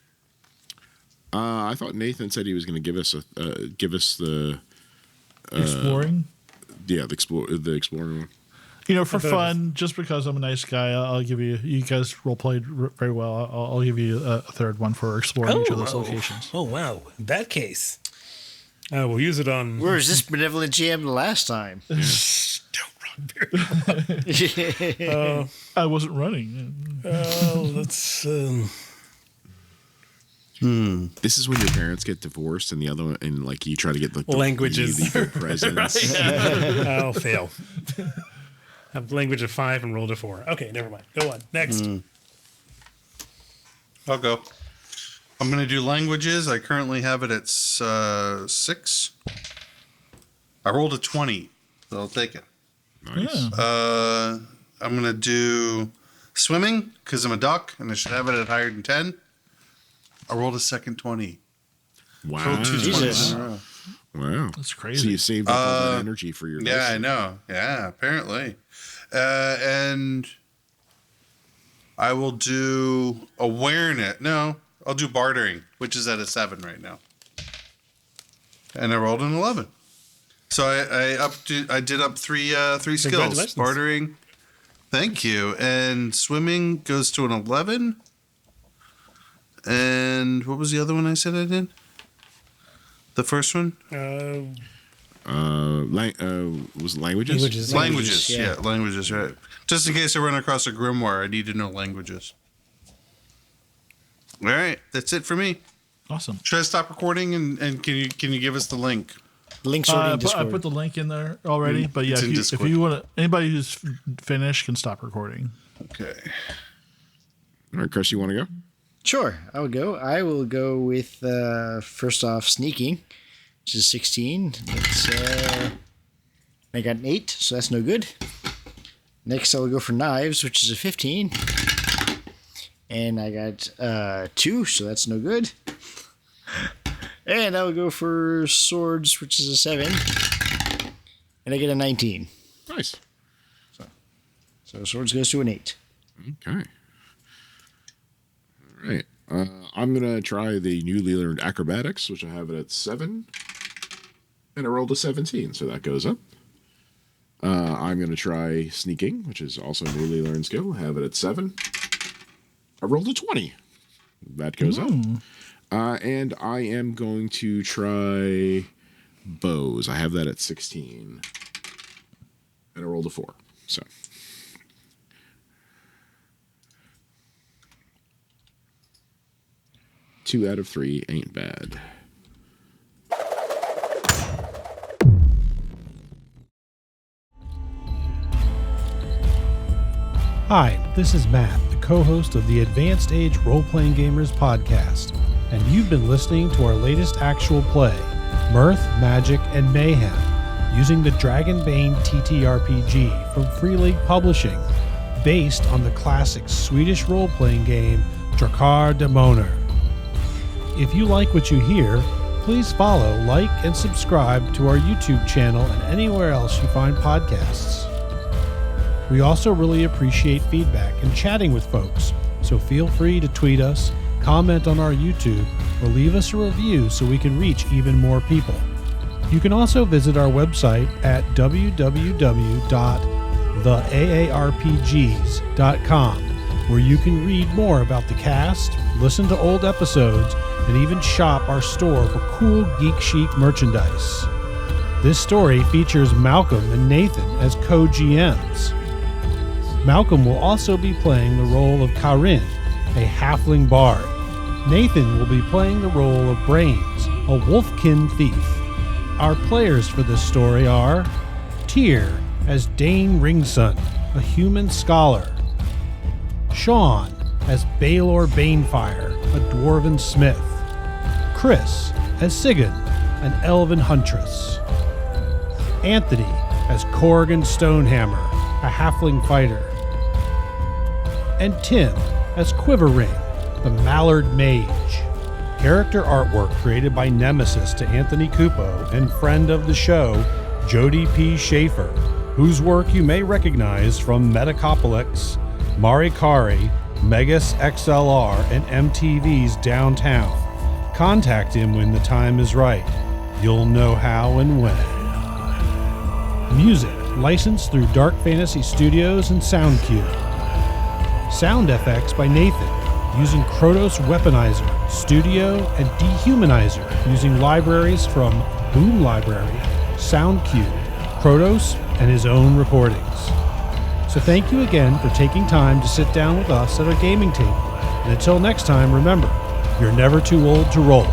I thought Nathan said he was going to give us the Exploring. the exploring one. You know, for I thought it fun, just because I'm a nice guy, I'll give you. You guys role played very well. I'll give you a third one for exploring each of those locations. Oh, wow. In that case, we'll use it on... Where was this benevolent GM the last time? Don't run very I wasn't running. let's... This is when your parents get divorced, and the other one, and like you try to get the Languages. the presents. I'll fail. I have language of 5 and rolled a 4. Okay, never mind. Go on. Next. I'll go. I'm going to do languages. I currently have it at 6. I rolled a 20, so I'll take it. Nice. Yeah. I'm going to do swimming because I'm a duck and I should have it at higher than 10. I rolled a second 20. Wow. Rolled 2 Jesus. 20s in a row. That's Wow. So crazy. you saved up all that energy for your Yeah, dice. I know. Yeah, apparently. And I will do awareness. No, I'll do bartering, which is at a 7 right now. And I rolled an 11. So I did up three skills. Congratulations. Bartering. Thank you. And swimming goes to an 11. And what was the other one I said I did? The first one? Was it languages? Languages. Yeah, languages, right. Just in case I run across a grimoire, I need to know languages. All right, that's it for me. Awesome. Should I stop recording and can you give us the link? Links are in I Discord. put the link in there already, but yeah, It's in if Discord. you want to, anybody who's finished can stop recording. Okay. All right, Chris, you want to go? Sure, I'll go. I will go with first off sneaking, which is 16. That's I got an 8, so that's no good. Next, I will go for knives, which is a 15, and I got 2, so that's no good. And I will go for swords, which is a 7, and I get a 19. Nice. So swords goes to an 8. Okay. All right. I'm going to try the newly learned acrobatics, which I have it at 7. And I rolled a 17, so that goes up. I'm going to try sneaking, which is also a newly learned skill. I have it at 7. I rolled a 20. That goes up. And I am going to try bows. I have that at 16. And I rolled a 4. So. Two out of 3 ain't bad. Hi, this is Matt, the co-host of the Advanced Age Role-Playing Gamers podcast, and you've been listening to our latest actual play, Mirth, Magic, and Mayhem, using the Dragonbane TTRPG from Free League Publishing, based on the classic Swedish role-playing game Drakar Demoner. If you like what you hear, please follow, like, and subscribe to our YouTube channel and anywhere else you find podcasts. We also really appreciate feedback and chatting with folks, so feel free to tweet us, comment on our YouTube, or leave us a review so we can reach even more people. You can also visit our website at www.theaarpgs.com, where you can read more about the cast, listen to old episodes, and even shop our store for cool geek chic merchandise. This story features Malcolm and Nathan as co-GMs. Malcolm will also be playing the role of Karin, a halfling bard. Nathan will be playing the role of Brains, a wolfkin thief. Our players for this story are Tyr as Dane Ringson, a human scholar. Sean as Baelor Banefire, a dwarven smith. Chris as Sigyn, an elven huntress. Anthony as Corrigan Stonehammer, a halfling fighter. And Tim as Quiverring, the Mallard Mage. Character artwork created by Nemesis to Anthony Cupo and friend of the show, Jody P. Schaefer, whose work you may recognize from Metacopolis, Marikari, Megas XLR, and MTV's Downtown. Contact him when the time is right. You'll know how and when. Music licensed through Dark Fantasy Studios and SoundCube. Sound effects by Nathan, using Krotos Weaponizer, Studio, and Dehumanizer, using libraries from Boom Library, SoundCube, Krotos, and his own recordings. So thank you again for taking time to sit down with us at our gaming table. And until next time, remember, you're never too old to roll.